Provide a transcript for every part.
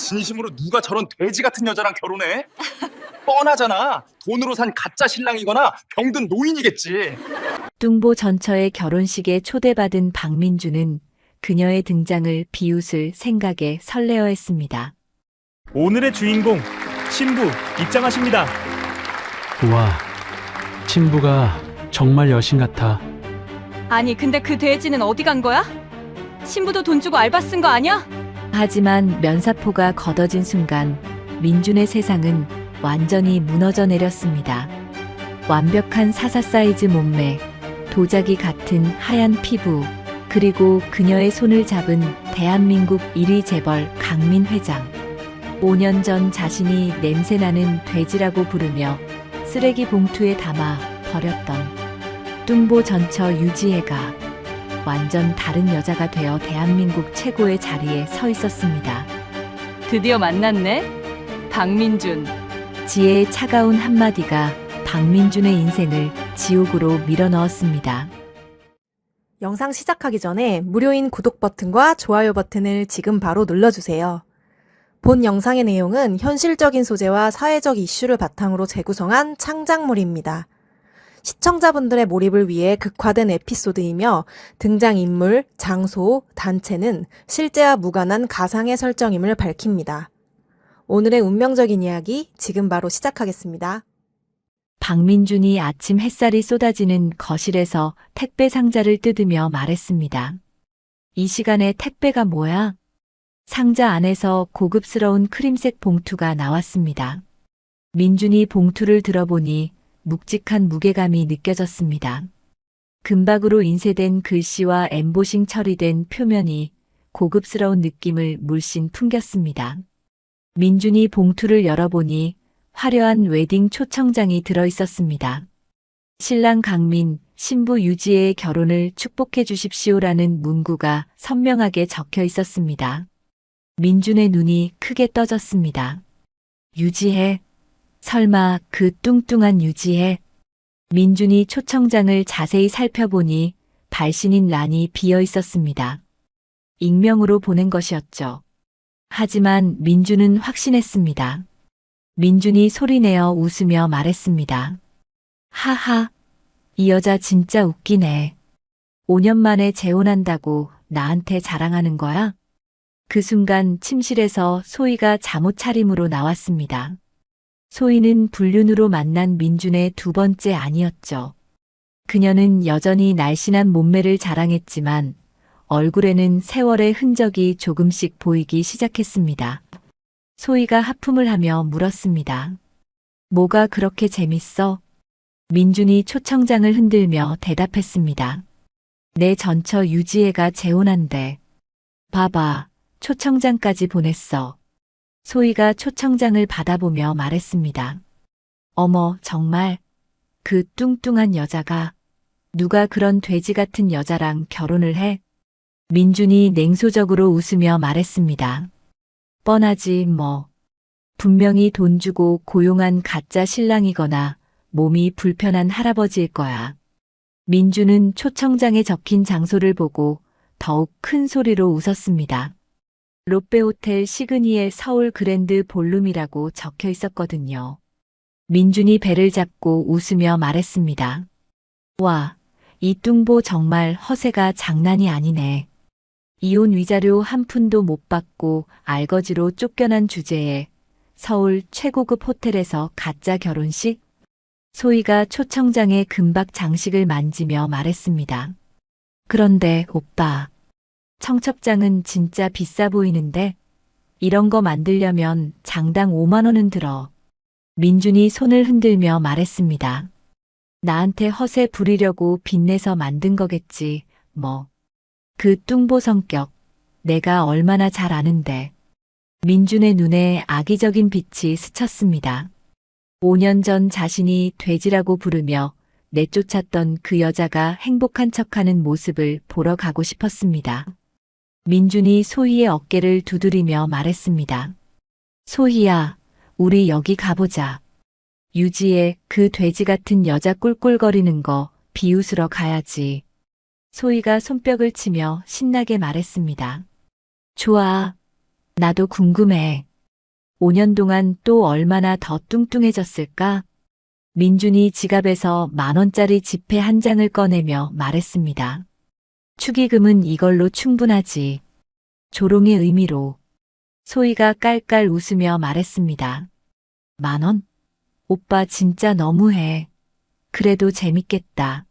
진심으로 누가 저런 돼지 같은 여자랑 결혼해? 뻔하잖아. 돈으로 산 가짜 신랑이거나 병든 노인이겠지. 뚱보 전처의 결혼식에 초대받은 박민주는 그녀의 등장을 비웃을 생각에 설레어했습니다. 오늘의 주인공 신부 입장하십니다. 우와, 신부가 정말 여신 같아. 아니 근데 그 돼지는 어디 간 거야? 신부도 돈 주고 알바 쓴 거 아니야? 하지만 면사포가 걷어진 순간 민준의 세상은 완전히 무너져 내렸습니다. 완벽한 사사 사이즈 몸매, 도자기 같은 하얀 피부, 그리고 그녀의 손을 잡은 대한민국 1위 재벌 강민 회장. 5년 전 자신이 냄새나는 돼지라고 부르며 쓰레기 봉투에 담아 버렸던 뚱보 전처 유지혜가 완전 다른 여자가 되어 대한민국 최고의 자리에 서 있었습니다. 드디어 만났네? 박민준. 지혜의 차가운 한마디가 박민준의 인생을 지옥으로 밀어넣었습니다. 영상 시작하기 전에 무료인 구독 버튼과 좋아요 버튼을 지금 바로 눌러주세요. 본 영상의 내용은 현실적인 소재와 사회적 이슈를 바탕으로 재구성한 창작물입니다. 시청자분들의 몰입을 위해 극화된 에피소드이며 등장인물, 장소, 단체는 실제와 무관한 가상의 설정임을 밝힙니다. 오늘의 운명적인 이야기 지금 바로 시작하겠습니다. 박민준이 아침 햇살이 쏟아지는 거실에서 택배 상자를 뜯으며 말했습니다. 이 시간에 택배가 뭐야? 상자 안에서 고급스러운 크림색 봉투가 나왔습니다. 민준이 봉투를 들어보니 묵직한 무게감이 느껴졌습니다. 금박으로 인쇄된 글씨와 엠보싱 처리된 표면이 고급스러운 느낌을 물씬 풍겼습니다. 민준이 봉투를 열어보니 화려한 웨딩 초청장이 들어있었습니다. 신랑 강민, 신부 유지혜의 결혼을 축복해 주십시오라는 문구가 선명하게 적혀 있었습니다. 민준의 눈이 크게 떠졌습니다. 유지혜? 설마 그 뚱뚱한 유지혜? 민준이 초청장을 자세히 살펴보니 발신인 란이 비어 있었습니다. 익명으로 보낸 것이었죠. 하지만 민준은 확신했습니다. 민준이 소리내어 웃으며 말했습니다. 하하, 이 여자 진짜 웃기네. 5년 만에 재혼한다고 나한테 자랑하는 거야? 그 순간 침실에서 소희가 잠옷 차림으로 나왔습니다. 소희는 불륜으로 만난 민준의 두 번째 아니었죠. 그녀는 여전히 날씬한 몸매를 자랑했지만 얼굴에는 세월의 흔적이 조금씩 보이기 시작했습니다. 소희가 하품을 하며 물었습니다. 뭐가 그렇게 재밌어? 민준이 초청장을 흔들며 대답했습니다. 내 전처 유지혜가 재혼한대. 봐봐, 초청장까지 보냈어. 소희가 초청장을 받아보며 말했습니다. 어머, 정말? 그 뚱뚱한 여자가 누가 그런 돼지 같은 여자랑 결혼을 해? 민준이 냉소적으로 웃으며 말했습니다. 뻔하지 뭐. 분명히 돈 주고 고용한 가짜 신랑이거나 몸이 불편한 할아버지일 거야. 민준은 초청장에 적힌 장소를 보고 더욱 큰 소리로 웃었습니다. 롯데호텔 시그니엘 서울 그랜드 볼룸이라고 적혀 있었거든요. 민준이 배를 잡고 웃으며 말했습니다. 와, 이 뚱보 정말 허세가 장난이 아니네. 이혼 위자료 한 푼도 못 받고 알거지로 쫓겨난 주제에 서울 최고급 호텔에서 가짜 결혼식? 소희가 초청장의 금박 장식을 만지며 말했습니다. 그런데 오빠, 청첩장은 진짜 비싸 보이는데 이런 거 만들려면 장당 5만 원은 들어. 민준이 손을 흔들며 말했습니다. 나한테 허세 부리려고 빚내서 만든 거겠지, 뭐. 그 뚱보 성격, 내가 얼마나 잘 아는데. 민준의 눈에 악의적인 빛이 스쳤습니다. 5년 전 자신이 돼지라고 부르며 내쫓았던 그 여자가 행복한 척하는 모습을 보러 가고 싶었습니다. 민준이 소희의 어깨를 두드리며 말했습니다. 소희야, 우리 여기 가보자. 유지의 그 돼지 같은 여자 꿀꿀거리는 거 비웃으러 가야지. 소희가 손뼉을 치며 신나게 말했습니다. 좋아. 나도 궁금해. 5년 동안 또 얼마나 더 뚱뚱해졌을까? 민준이 지갑에서 10,000원짜리 지폐 한 장을 꺼내며 말했습니다. 축의금은 이걸로 충분하지. 조롱의 의미로. 소희가 깔깔 웃으며 말했습니다. 10,000원? 오빠 진짜 너무해. 그래도 재밌겠다.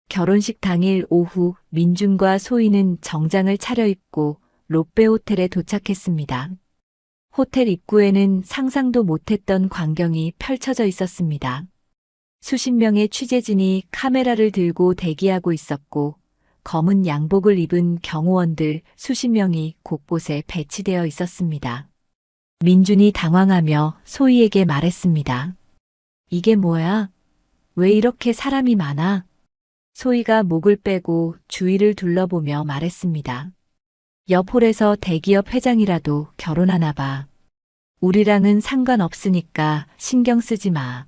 결혼식 당일 오후 민준과 소희는 정장을 차려입고 롯데호텔에 도착했습니다. 호텔 입구에는 상상도 못했던 광경이 펼쳐져 있었습니다. 수십 명의 취재진이 카메라를 들고 대기하고 있었고 검은 양복을 입은 경호원들 수십 명이 곳곳에 배치되어 있었습니다. 민준이 당황하며 소희에게 말했습니다. 이게 뭐야? 왜 이렇게 사람이 많아? 소희가 목을 빼고 주위를 둘러보며 말했습니다. 옆 홀에서 대기업 회장이라도 결혼하나 봐. 우리랑은 상관없으니까 신경 쓰지 마.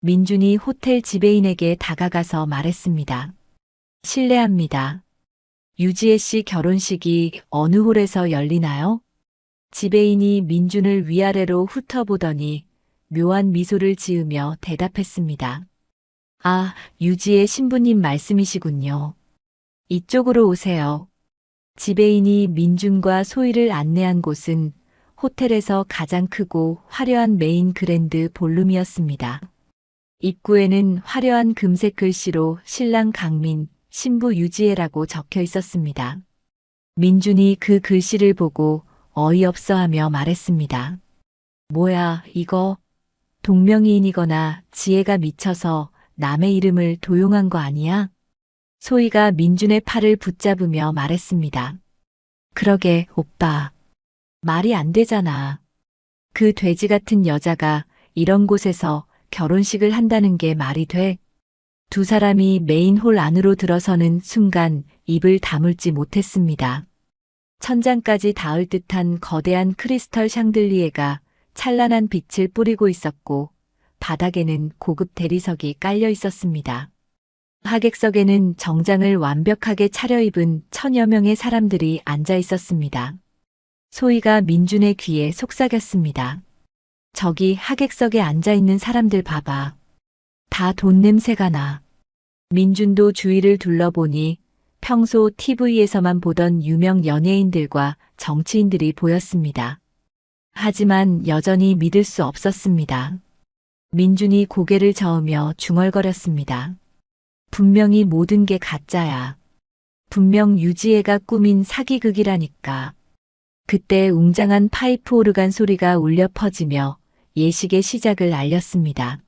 민준이 호텔 지배인에게 다가가서 말했습니다. 실례합니다. 유지혜 씨 결혼식이 어느 홀에서 열리나요? 지배인이 민준을 위아래로 훑어보더니 묘한 미소를 지으며 대답했습니다. 아, 유지혜 신부님 말씀이시군요. 이쪽으로 오세요. 지배인이 민준과 소희를 안내한 곳은 호텔에서 가장 크고 화려한 메인 그랜드 볼룸이었습니다. 입구에는 화려한 금색 글씨로 신랑 강민, 신부 유지혜라고 적혀 있었습니다. 민준이 그 글씨를 보고 어이없어 하며 말했습니다. 뭐야, 이거 동명이인이거나 지혜가 미쳐서 남의 이름을 도용한 거 아니야? 소희가 민준의 팔을 붙잡으며 말했습니다. 그러게, 오빠. 말이 안 되잖아. 그 돼지 같은 여자가 이런 곳에서 결혼식을 한다는 게 말이 돼? 두 사람이 메인 홀 안으로 들어서는 순간 입을 다물지 못했습니다. 천장까지 닿을 듯한 거대한 크리스털 샹들리에가 찬란한 빛을 뿌리고 있었고 바닥에는 고급 대리석이 깔려 있었습니다. 하객석에는 정장을 완벽하게 차려입은 1000여 명의 사람들이 앉아 있었습니다. 소희가 민준의 귀에 속삭였습니다. 저기 하객석에 앉아 있는 사람들 봐봐. 다 돈 냄새가 나. 민준도 주위를 둘러보니 평소 TV에서만 보던 유명 연예인들과 정치인들이 보였습니다. 하지만 여전히 믿을 수 없었습니다. 민준이 고개를 저으며 중얼거렸습니다. 분명히 모든 게 가짜야. 분명 유지혜가 꾸민 사기극이라니까. 그때 웅장한 파이프 오르간 소리가 울려 퍼지며 예식의 시작을 알렸습니다.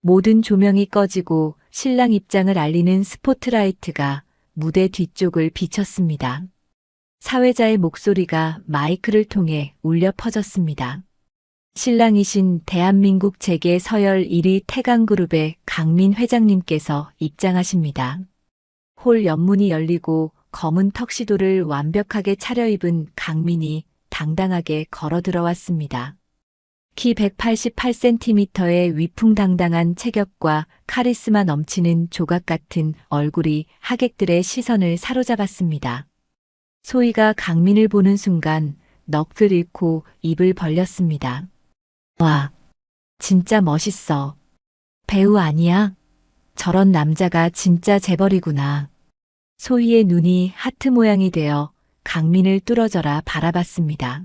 모든 조명이 꺼지고 신랑 입장을 알리는 스포트라이트가 무대 뒤쪽을 비쳤습니다. 사회자의 목소리가 마이크를 통해 울려 퍼졌습니다. 신랑이신 대한민국 재계 서열 1위 태강그룹의 강민 회장님께서 입장하십니다. 홀 옆문이 열리고 검은 턱시도를 완벽하게 차려입은 강민이 당당하게 걸어 들어왔습니다. 키 188cm의 위풍당당한 체격과 카리스마 넘치는 조각 같은 얼굴이 하객들의 시선을 사로잡았습니다. 소희가 강민을 보는 순간 넋을 잃고 입을 벌렸습니다. 와, 진짜 멋있어. 배우 아니야? 저런 남자가 진짜 재벌이구나. 소희의 눈이 하트 모양이 되어 강민을 뚫어져라 바라봤습니다.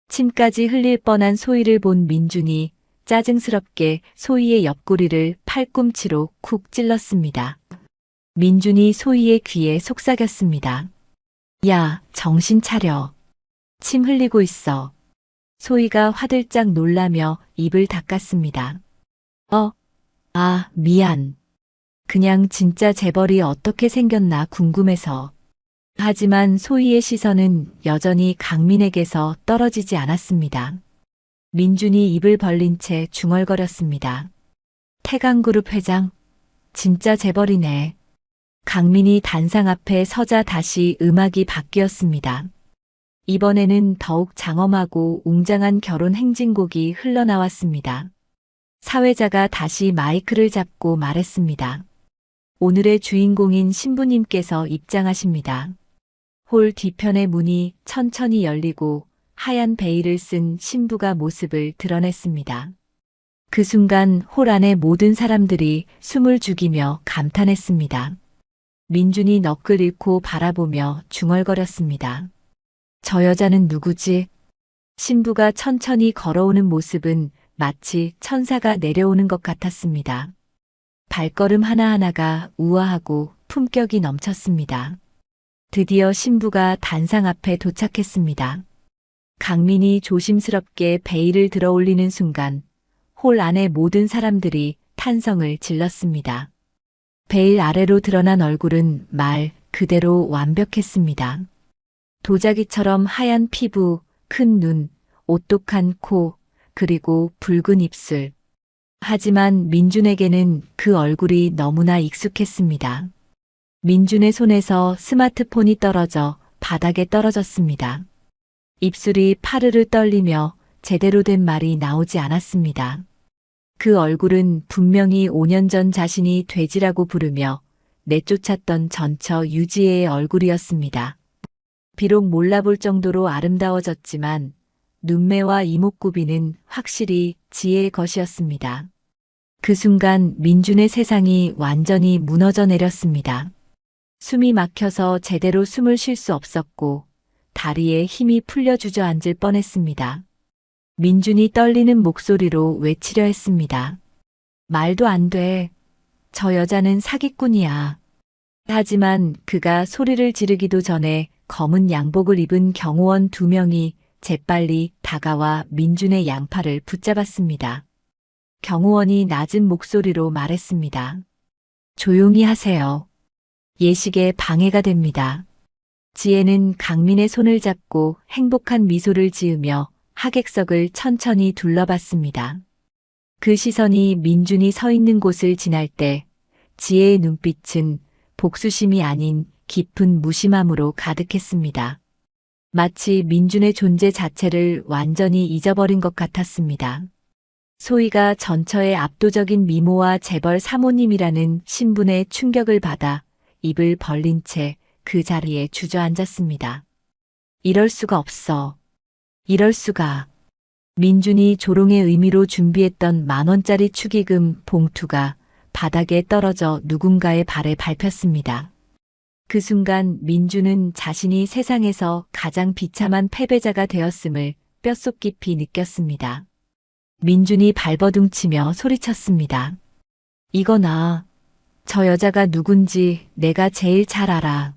침까지 흘릴 뻔한 소희를 본 민준이 짜증스럽게 소희의 옆구리를 팔꿈치로 쿡 찔렀습니다. 민준이 소희의 귀에 속삭였습니다. 야, 정신 차려. 침 흘리고 있어. 소희가 화들짝 놀라며 입을 닦았습니다. 미안. 그냥 진짜 재벌이 어떻게 생겼나 궁금해서. 하지만 소희의 시선은 여전히 강민에게서 떨어지지 않았습니다. 민준이 입을 벌린 채 중얼거렸습니다. 태강그룹 회장? 진짜 재벌이네. 강민이 단상 앞에 서자 다시 음악이 바뀌었습니다. 이번에는 더욱 장엄하고 웅장한 결혼 행진곡이 흘러나왔습니다. 사회자가 다시 마이크를 잡고 말했습니다. 오늘의 주인공인 신부님께서 입장하십니다. 홀 뒤편의 문이 천천히 열리고 하얀 베일을 쓴 신부가 모습을 드러냈습니다. 그 순간 홀 안의 모든 사람들이 숨을 죽이며 감탄했습니다. 민준이 넋을 잃고 바라보며 중얼거렸습니다. 저 여자는 누구지? 신부가 천천히 걸어오는 모습은 마치 천사가 내려오는 것 같았습니다. 발걸음 하나하나가 우아하고 품격이 넘쳤습니다. 드디어 신부가 단상 앞에 도착했습니다. 강민이 조심스럽게 베일을 들어 올리는 순간 홀 안의 모든 사람들이 탄성을 질렀습니다. 베일 아래로 드러난 얼굴은 말 그대로 완벽했습니다. 도자기처럼 하얀 피부, 큰 눈, 오똑한 코, 그리고 붉은 입술. 하지만 민준에게는 그 얼굴이 너무나 익숙했습니다. 민준의 손에서 스마트폰이 떨어져 바닥에 떨어졌습니다. 입술이 파르르 떨리며 제대로 된 말이 나오지 않았습니다. 그 얼굴은 분명히 5년 전 자신이 돼지라고 부르며 내쫓았던 전처 유지혜의 얼굴이었습니다. 비록 몰라볼 정도로 아름다워졌지만 눈매와 이목구비는 확실히 지혜의 것이었습니다. 그 순간 민준의 세상이 완전히 무너져 내렸습니다. 숨이 막혀서 제대로 숨을 쉴 수 없었고 다리에 힘이 풀려 주저앉을 뻔했습니다. 민준이 떨리는 목소리로 외치려 했습니다. 말도 안 돼. 저 여자는 사기꾼이야. 하지만 그가 소리를 지르기도 전에 검은 양복을 입은 경호원 2명이 재빨리 다가와 민준의 양팔을 붙잡았습니다. 경호원이 낮은 목소리로 말했습니다. 조용히 하세요. 예식에 방해가 됩니다. 지혜는 강민의 손을 잡고 행복한 미소를 지으며 하객석을 천천히 둘러봤습니다. 그 시선이 민준이 서 있는 곳을 지날 때 지혜의 눈빛은 복수심이 아닌 깊은 무심함으로 가득했습니다. 마치 민준의 존재 자체를 완전히 잊어버린 것 같았습니다. 소희가 전처의 압도적인 미모와 재벌 사모님이라는 신분의 충격을 받아 입을 벌린 채 그 자리에 주저앉았습니다. 이럴 수가 없어. 이럴 수가. 민준이 조롱의 의미로 준비했던 10,000원짜리 축의금 봉투가 바닥에 떨어져 누군가의 발에 밟혔습니다. 그 순간 민준은 자신이 세상에서 가장 비참한 패배자가 되었음을 뼛속 깊이 느꼈습니다. 민준이 발버둥치며 소리쳤습니다. 이거나, 저 여자가 누군지 내가 제일 잘 알아.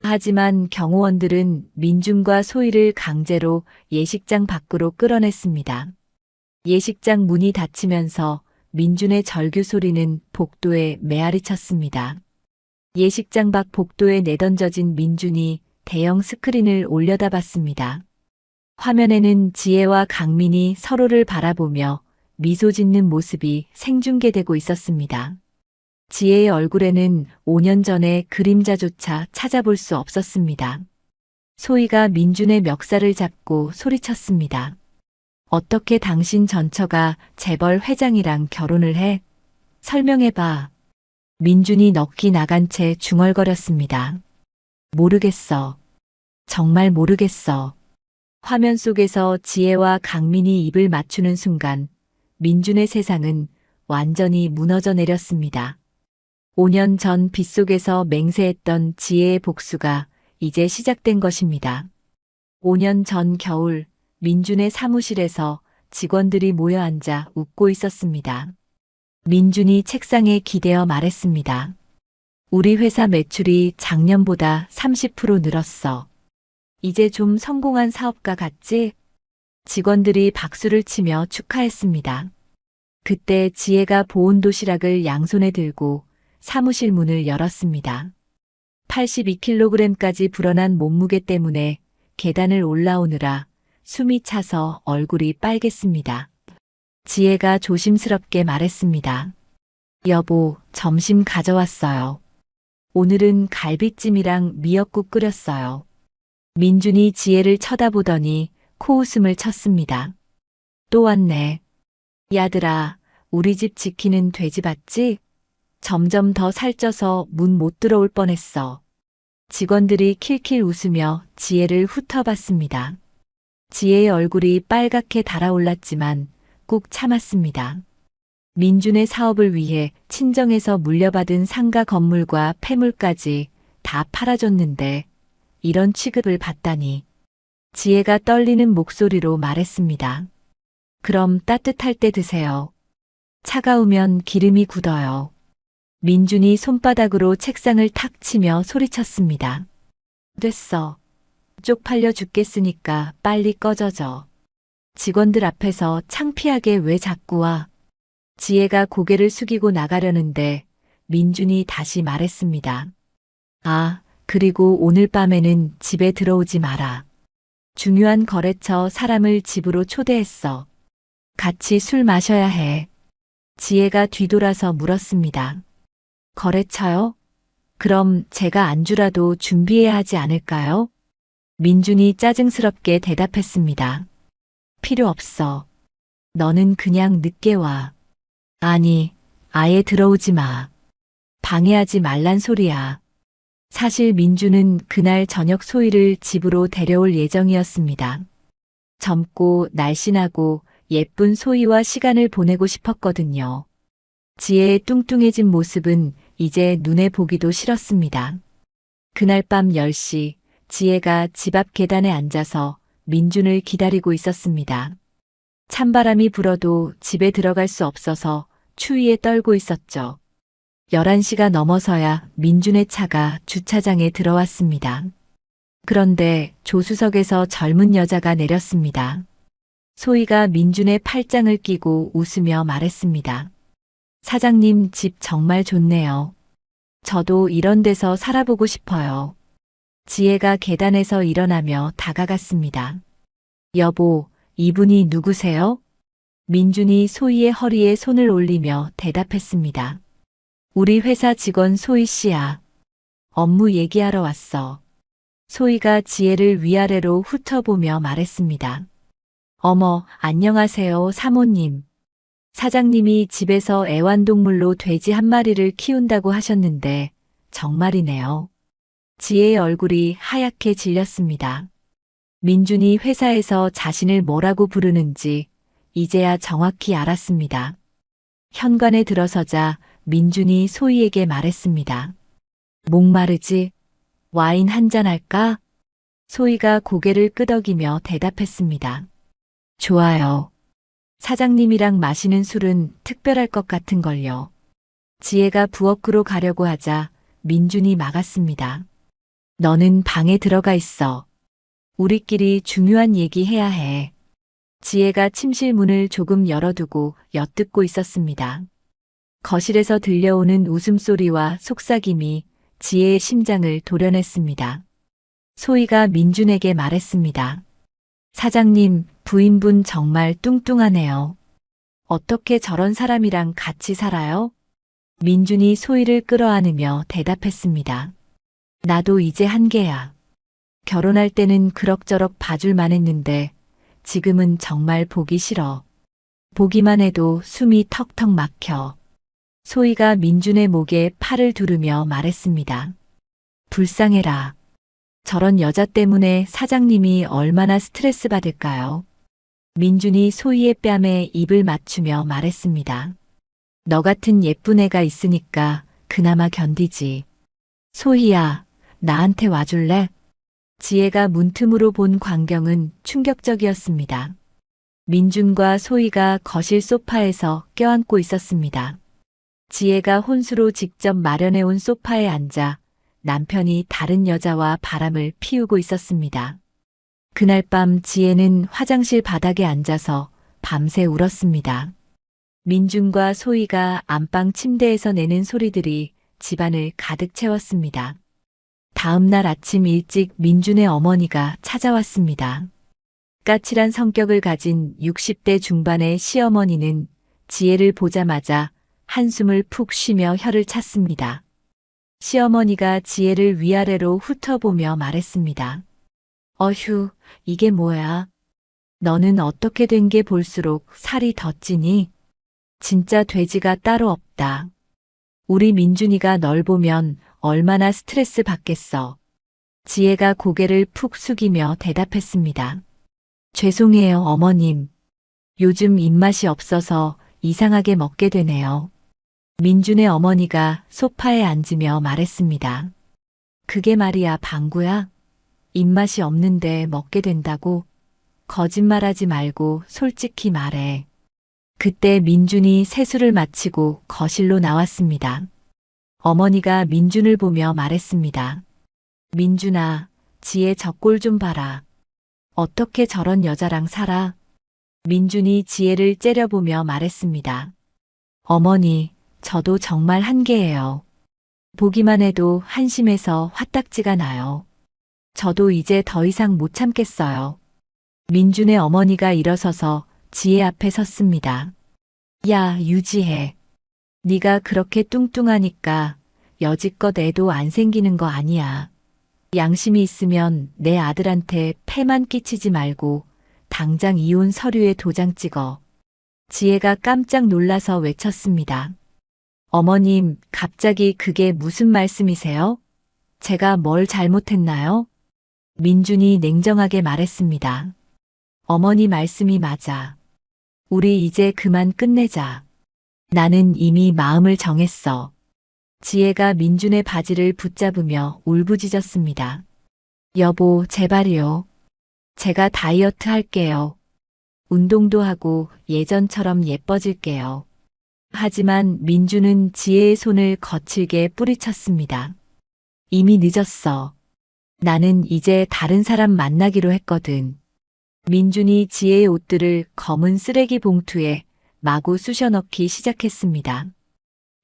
하지만 경호원들은 민준과 소희를 강제로 예식장 밖으로 끌어냈습니다. 예식장 문이 닫히면서 민준의 절규 소리는 복도에 메아리 쳤습니다. 예식장 밖 복도에 내던져진 민준이 대형 스크린을 올려다봤습니다. 화면에는 지혜와 강민이 서로를 바라보며 미소 짓는 모습이 생중계되고 있었습니다. 지혜의 얼굴에는 5년 전의 그림자조차 찾아볼 수 없었습니다. 소희가 민준의 멱살을 잡고 소리쳤습니다. 어떻게 당신 전처가 재벌 회장이랑 결혼을 해? 설명해봐. 민준이 넋이 나간 채 중얼거렸습니다. 모르겠어. 정말 모르겠어. 화면 속에서 지혜와 강민이 입을 맞추는 순간 민준의 세상은 완전히 무너져 내렸습니다. 5년 전 빗속에서 맹세했던 지혜의 복수가 이제 시작된 것입니다. 5년 전 겨울 민준의 사무실에서 직원들이 모여 앉아 웃고 있었습니다. 민준이 책상에 기대어 말했습니다. 우리 회사 매출이 작년보다 30% 늘었어. 이제 좀 성공한 사업가 같지? 직원들이 박수를 치며 축하했습니다. 그때 지혜가 보온 도시락을 양손에 들고 사무실 문을 열었습니다. 82kg까지 불어난 몸무게 때문에 계단을 올라오느라 숨이 차서 얼굴이 빨갰습니다. 지혜가 조심스럽게 말했습니다. 여보, 점심 가져왔어요. 오늘은 갈비찜이랑 미역국 끓였어요. 민준이 지혜를 쳐다보더니 코웃음을 쳤습니다. 또 왔네. 야들아, 우리 집 지키는 돼지 봤지? 점점 더 살쪄서 문 못 들어올 뻔했어. 직원들이 킬킬 웃으며 지혜를 훑어봤습니다. 지혜의 얼굴이 빨갛게 달아올랐지만 꾹 참았습니다. 민준의 사업을 위해 친정에서 물려받은 상가 건물과 폐물까지 다 팔아줬는데 이런 취급을 받다니. 지혜가 떨리는 목소리로 말했습니다. 그럼 따뜻할 때 드세요. 차가우면 기름이 굳어요. 민준이 손바닥으로 책상을 탁 치며 소리쳤습니다. 됐어. 쪽팔려 죽겠으니까 빨리 꺼져줘. 직원들 앞에서 창피하게 왜 자꾸 와? 지혜가 고개를 숙이고 나가려는데 민준이 다시 말했습니다. 아, 그리고 오늘 밤에는 집에 들어오지 마라. 중요한 거래처 사람을 집으로 초대했어. 같이 술 마셔야 해. 지혜가 뒤돌아서 물었습니다. 거래처요? 그럼 제가 안주라도 준비해야 하지 않을까요? 민준이 짜증스럽게 대답했습니다. 필요 없어. 너는 그냥 늦게 와. 아니, 아예 들어오지 마. 방해하지 말란 소리야. 사실 민주는 그날 저녁 소희를 집으로 데려올 예정이었습니다. 젊고 날씬하고 예쁜 소희와 시간을 보내고 싶었거든요. 지혜의 뚱뚱해진 모습은 이제 눈에 보기도 싫었습니다. 그날 밤 10시 지혜가 집 앞 계단에 앉아서 민준을 기다리고 있었습니다. 찬바람이 불어도 집에 들어갈 수 없어서 추위에 떨고 있었죠. 11시가 넘어서야 민준의 차가 주차장에 들어왔습니다. 그런데 조수석에서 젊은 여자가 내렸습니다. 소희가 민준의 팔짱을 끼고 웃으며 말했습니다. 사장님 집 정말 좋네요. 저도 이런 데서 살아보고 싶어요. 지혜가 계단에서 일어나며 다가갔습니다. 여보, 이분이 누구세요? 민준이 소희의 허리에 손을 올리며 대답했습니다. 우리 회사 직원 소희 씨야. 업무 얘기하러 왔어. 소희가 지혜를 위아래로 훑어보며 말했습니다. 어머, 안녕하세요, 사모님. 사장님이 집에서 애완동물로 돼지 한 마리를 키운다고 하셨는데 정말이네요. 지혜의 얼굴이 하얗게 질렸습니다. 민준이 회사에서 자신을 뭐라고 부르는지 이제야 정확히 알았습니다. 현관에 들어서자 민준이 소희에게 말했습니다. 목마르지? 와인 한잔 할까? 소희가 고개를 끄덕이며 대답했습니다. 좋아요. 사장님이랑 마시는 술은 특별할 것 같은걸요. 지혜가 부엌으로 가려고 하자 민준이 막았습니다. 너는 방에 들어가 있어. 우리끼리 중요한 얘기 해야 해. 지혜가 침실 문을 조금 열어두고 엿듣고 있었습니다. 거실에서 들려오는 웃음소리와 속삭임이 지혜의 심장을 도려냈습니다. 소희가 민준에게 말했습니다. 사장님, 부인분 정말 뚱뚱하네요. 어떻게 저런 사람이랑 같이 살아요? 민준이 소희를 끌어안으며 대답했습니다. 나도 이제 한계야. 결혼할 때는 그럭저럭 봐줄만 했는데 지금은 정말 보기 싫어. 보기만 해도 숨이 턱턱 막혀. 소희가 민준의 목에 팔을 두르며 말했습니다. 불쌍해라. 저런 여자 때문에 사장님이 얼마나 스트레스 받을까요? 민준이 소희의 뺨에 입을 맞추며 말했습니다. 너 같은 예쁜 애가 있으니까 그나마 견디지. 소희야, 나한테 와줄래? 지혜가 문틈으로 본 광경은 충격적이었습니다. 민준과 소희가 거실 소파에서 껴안고 있었습니다. 지혜가 혼수로 직접 마련해온 소파에 앉아 남편이 다른 여자와 바람을 피우고 있었습니다. 그날 밤 지혜는 화장실 바닥에 앉아서 밤새 울었습니다. 민준과 소희가 안방 침대에서 내는 소리들이 집안을 가득 채웠습니다. 다음 날 아침 일찍 민준의 어머니가 찾아왔습니다. 까칠한 성격을 가진 60대 중반의 시어머니는 지혜를 보자마자 한숨을 푹 쉬며 혀를 찼습니다. 시어머니가 지혜를 위아래로 훑어보며 말했습니다. 어휴, 이게 뭐야? 너는 어떻게 된 게 볼수록 살이 더 찌니? 진짜 돼지가 따로 없다. 우리 민준이가 널 보면 얼마나 스트레스 받겠어. 지혜가 고개를 푹 숙이며 대답했습니다. 죄송해요, 어머님. 요즘 입맛이 없어서 이상하게 먹게 되네요. 민준의 어머니가 소파에 앉으며 말했습니다. 그게 말이야, 방구야. 입맛이 없는데 먹게 된다고? 거짓말하지 말고 솔직히 말해. 그때 민준이 세수를 마치고 거실로 나왔습니다. 어머니가 민준을 보며 말했습니다. 민준아, 지혜 저꼴 좀 봐라. 어떻게 저런 여자랑 살아? 민준이 지혜를 째려보며 말했습니다. 어머니, 저도 정말 한계예요. 보기만 해도 한심해서 화딱지가 나요. 저도 이제 더 이상 못 참겠어요. 민준의 어머니가 일어서서 지혜 앞에 섰습니다. 야, 유지혜. 네가 그렇게 뚱뚱하니까 여지껏 애도 안 생기는 거 아니야. 양심이 있으면 내 아들한테 폐만 끼치지 말고 당장 이혼 서류에 도장 찍어. 지혜가 깜짝 놀라서 외쳤습니다. 어머님, 갑자기 그게 무슨 말씀이세요? 제가 뭘 잘못했나요? 민준이 냉정하게 말했습니다. 어머니 말씀이 맞아. 우리 이제 그만 끝내자. 나는 이미 마음을 정했어. 지혜가 민준의 바지를 붙잡으며 울부짖었습니다. 여보, 제발요. 제가 다이어트 할게요. 운동도 하고 예전처럼 예뻐질게요. 하지만 민준은 지혜의 손을 거칠게 뿌리쳤습니다. 이미 늦었어. 나는 이제 다른 사람 만나기로 했거든. 민준이 지혜의 옷들을 검은 쓰레기 봉투에 마구 쑤셔 넣기 시작했습니다.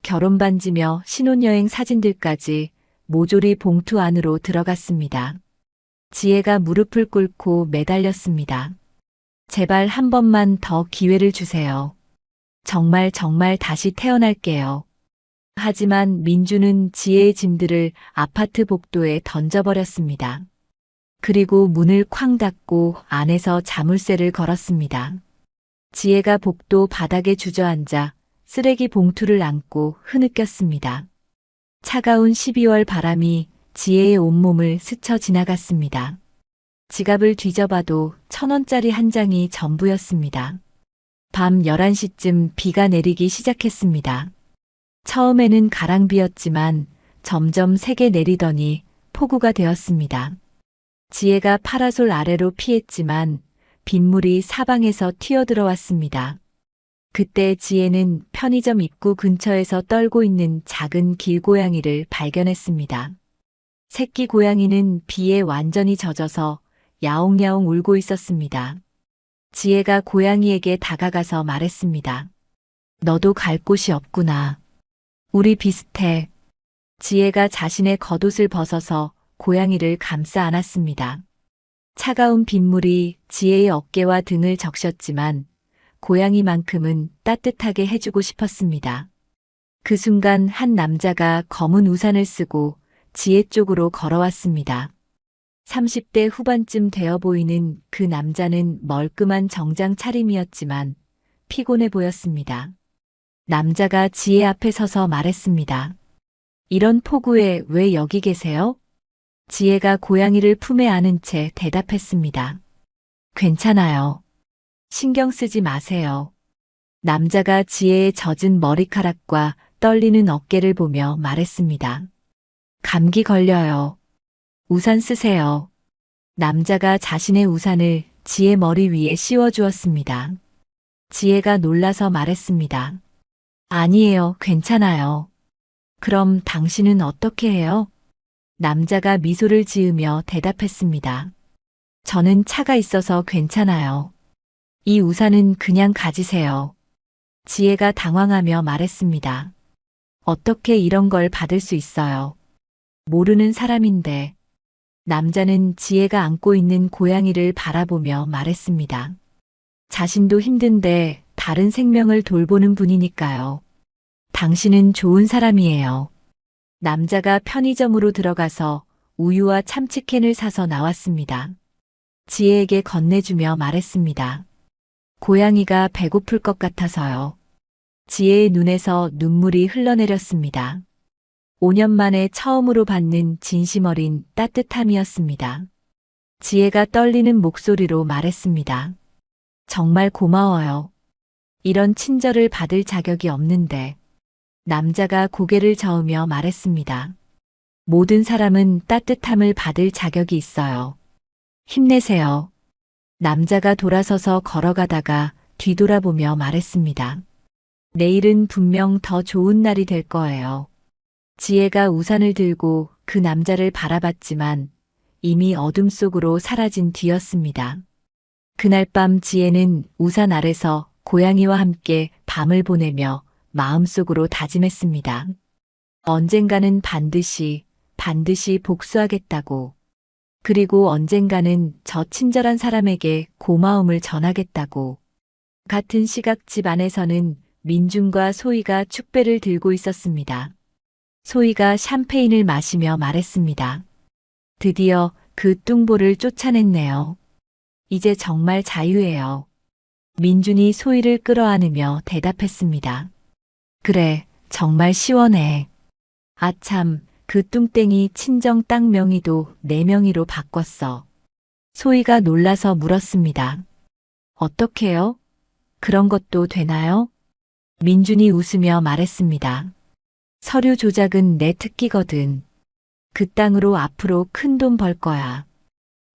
결혼 반지며 신혼여행 사진들까지 모조리 봉투 안으로 들어갔습니다. 지혜가 무릎을 꿇고 매달렸습니다. 제발 한 번만 더 기회를 주세요. 정말 다시 태어날게요. 하지만 민준은 지혜의 짐들을 아파트 복도에 던져버렸습니다. 그리고 문을 쾅 닫고 안에서 자물쇠를 걸었습니다. 지혜가 복도 바닥에 주저앉아 쓰레기 봉투를 안고 흐느꼈습니다. 차가운 12월 바람이 지혜의 온몸을 스쳐 지나갔습니다. 지갑을 뒤져봐도 1,000원짜리 한 장이 전부였습니다. 밤 11시쯤 비가 내리기 시작했습니다. 처음에는 가랑비였지만 점점 세게 내리더니 폭우가 되었습니다. 지혜가 파라솔 아래로 피했지만 빗물이 사방에서 튀어들어왔습니다. 그때 지혜는 편의점 입구 근처에서 떨고 있는 작은 길고양이를 발견했습니다. 새끼 고양이는 비에 완전히 젖어서 야옹야옹 울고 있었습니다. 지혜가 고양이에게 다가가서 말했습니다. 너도 갈 곳이 없구나. 우리 비슷해. 지혜가 자신의 겉옷을 벗어서 고양이를 감싸 안았습니다. 차가운 빗물이 지혜의 어깨와 등을 적셨지만 고양이만큼은 따뜻하게 해주고 싶었습니다. 그 순간 한 남자가 검은 우산을 쓰고 지혜 쪽으로 걸어왔습니다. 30대 후반쯤 되어 보이는 그 남자는 멀끔한 정장 차림이었지만 피곤해 보였습니다. 남자가 지혜 앞에 서서 말했습니다. 이런 폭우에 왜 여기 계세요? 지혜가 고양이를 품에 안은 채 대답했습니다. 괜찮아요. 신경 쓰지 마세요. 남자가 지혜의 젖은 머리카락과 떨리는 어깨를 보며 말했습니다. 감기 걸려요. 우산 쓰세요. 남자가 자신의 우산을 지혜 머리 위에 씌워주었습니다. 지혜가 놀라서 말했습니다. 아니에요, 괜찮아요. 그럼 당신은 어떻게 해요? 남자가 미소를 지으며 대답했습니다. 저는 차가 있어서 괜찮아요. 이 우산은 그냥 가지세요. 지혜가 당황하며 말했습니다. 어떻게 이런 걸 받을 수 있어요? 모르는 사람인데. 남자는 지혜가 안고 있는 고양이를 바라보며 말했습니다. 자신도 힘든데 다른 생명을 돌보는 분이니까요. 당신은 좋은 사람이에요. 남자가 편의점으로 들어가서 우유와 참치캔을 사서 나왔습니다. 지혜에게 건네주며 말했습니다. 고양이가 배고플 것 같아서요. 지혜의 눈에서 눈물이 흘러내렸습니다. 5년 만에 처음으로 받는 진심 어린 따뜻함이었습니다. 지혜가 떨리는 목소리로 말했습니다. 정말 고마워요. 이런 친절을 받을 자격이 없는데. 남자가 고개를 저으며 말했습니다. 모든 사람은 따뜻함을 받을 자격이 있어요. 힘내세요. 남자가 돌아서서 걸어가다가 뒤돌아보며 말했습니다. 내일은 분명 더 좋은 날이 될 거예요. 지혜가 우산을 들고 그 남자를 바라봤지만 이미 어둠 속으로 사라진 뒤였습니다. 그날 밤 지혜는 우산 아래서 고양이와 함께 밤을 보내며 마음속으로 다짐했습니다. 언젠가는 반드시 복수하겠다고. 그리고 언젠가는 저 친절한 사람에게 고마움을 전하겠다고. 같은 시각 집 안에서는 민준과 소희가 축배를 들고 있었습니다. 소희가 샴페인을 마시며 말했습니다. 드디어 그 뚱보를 쫓아냈네요. 이제 정말 자유예요. 민준이 소희를 끌어안으며 대답했습니다. 그래, 정말 시원해. 아참, 그 뚱땡이 친정 땅 명의도 내 명의로 바꿨어. 소희가 놀라서 물었습니다. 어떻게요? 그런 것도 되나요? 민준이 웃으며 말했습니다. 서류 조작은 내 특기거든. 그 땅으로 앞으로 큰 돈 벌 거야.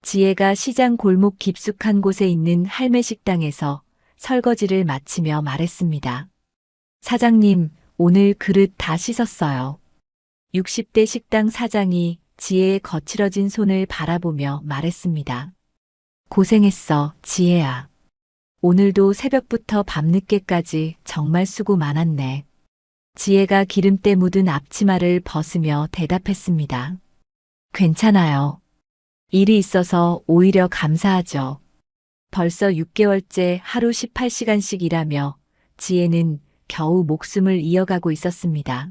지혜가 시장 골목 깊숙한 곳에 있는 할매 식당에서 설거지를 마치며 말했습니다. 사장님, 오늘 그릇 다 씻었어요. 60대 식당 사장이 지혜의 거칠어진 손을 바라보며 말했습니다. 고생했어, 지혜야. 오늘도 새벽부터 밤늦게까지 정말 수고 많았네. 지혜가 기름때 묻은 앞치마를 벗으며 대답했습니다. 괜찮아요. 일이 있어서 오히려 감사하죠. 벌써 6개월째 하루 18시간씩 일하며 지혜는 겨우 목숨을 이어가고 있었습니다.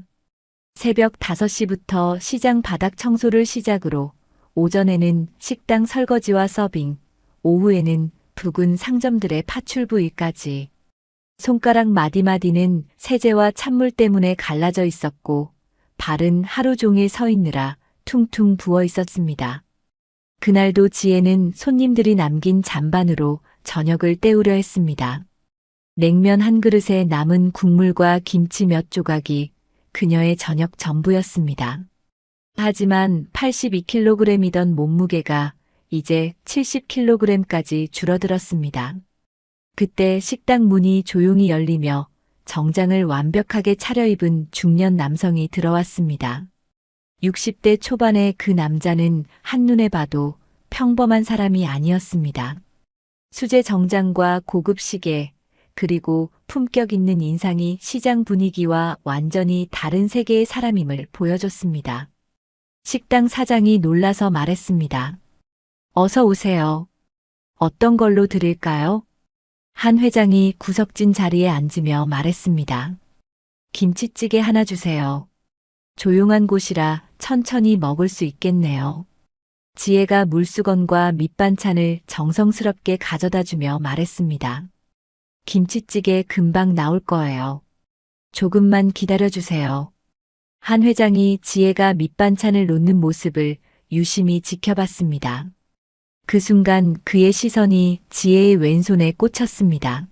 새벽 5시부터 시장 바닥 청소를 시작으로 오전에는 식당 설거지와 서빙, 오후에는 부근 상점들의 파출부 일까지. 손가락 마디마디는 세제와 찬물 때문에 갈라져 있었고 발은 하루 종일 서 있느라 퉁퉁 부어 있었습니다. 그날도 지혜는 손님들이 남긴 잔반으로 저녁을 때우려 했습니다. 냉면 한 그릇에 남은 국물과 김치 몇 조각이 그녀의 저녁 전부였습니다. 하지만 82kg이던 몸무게가 이제 70kg까지 줄어들었습니다. 그때 식당 문이 조용히 열리며 정장을 완벽하게 차려입은 중년 남성이 들어왔습니다. 60대 초반의 그 남자는 한눈에 봐도 평범한 사람이 아니었습니다. 수제 정장과 고급 시계, 그리고 품격 있는 인상이 시장 분위기와 완전히 다른 세계의 사람임을 보여줬습니다. 식당 사장이 놀라서 말했습니다. 어서 오세요. 어떤 걸로 드릴까요? 한 회장이 구석진 자리에 앉으며 말했습니다. 김치찌개 하나 주세요. 조용한 곳이라 천천히 먹을 수 있겠네요. 지혜가 물수건과 밑반찬을 정성스럽게 가져다주며 말했습니다. 김치찌개 금방 나올 거예요. 조금만 기다려주세요. 한 회장이 지혜가 밑반찬을 놓는 모습을 유심히 지켜봤습니다. 그 순간 그의 시선이 지혜의 왼손에 꽂혔습니다.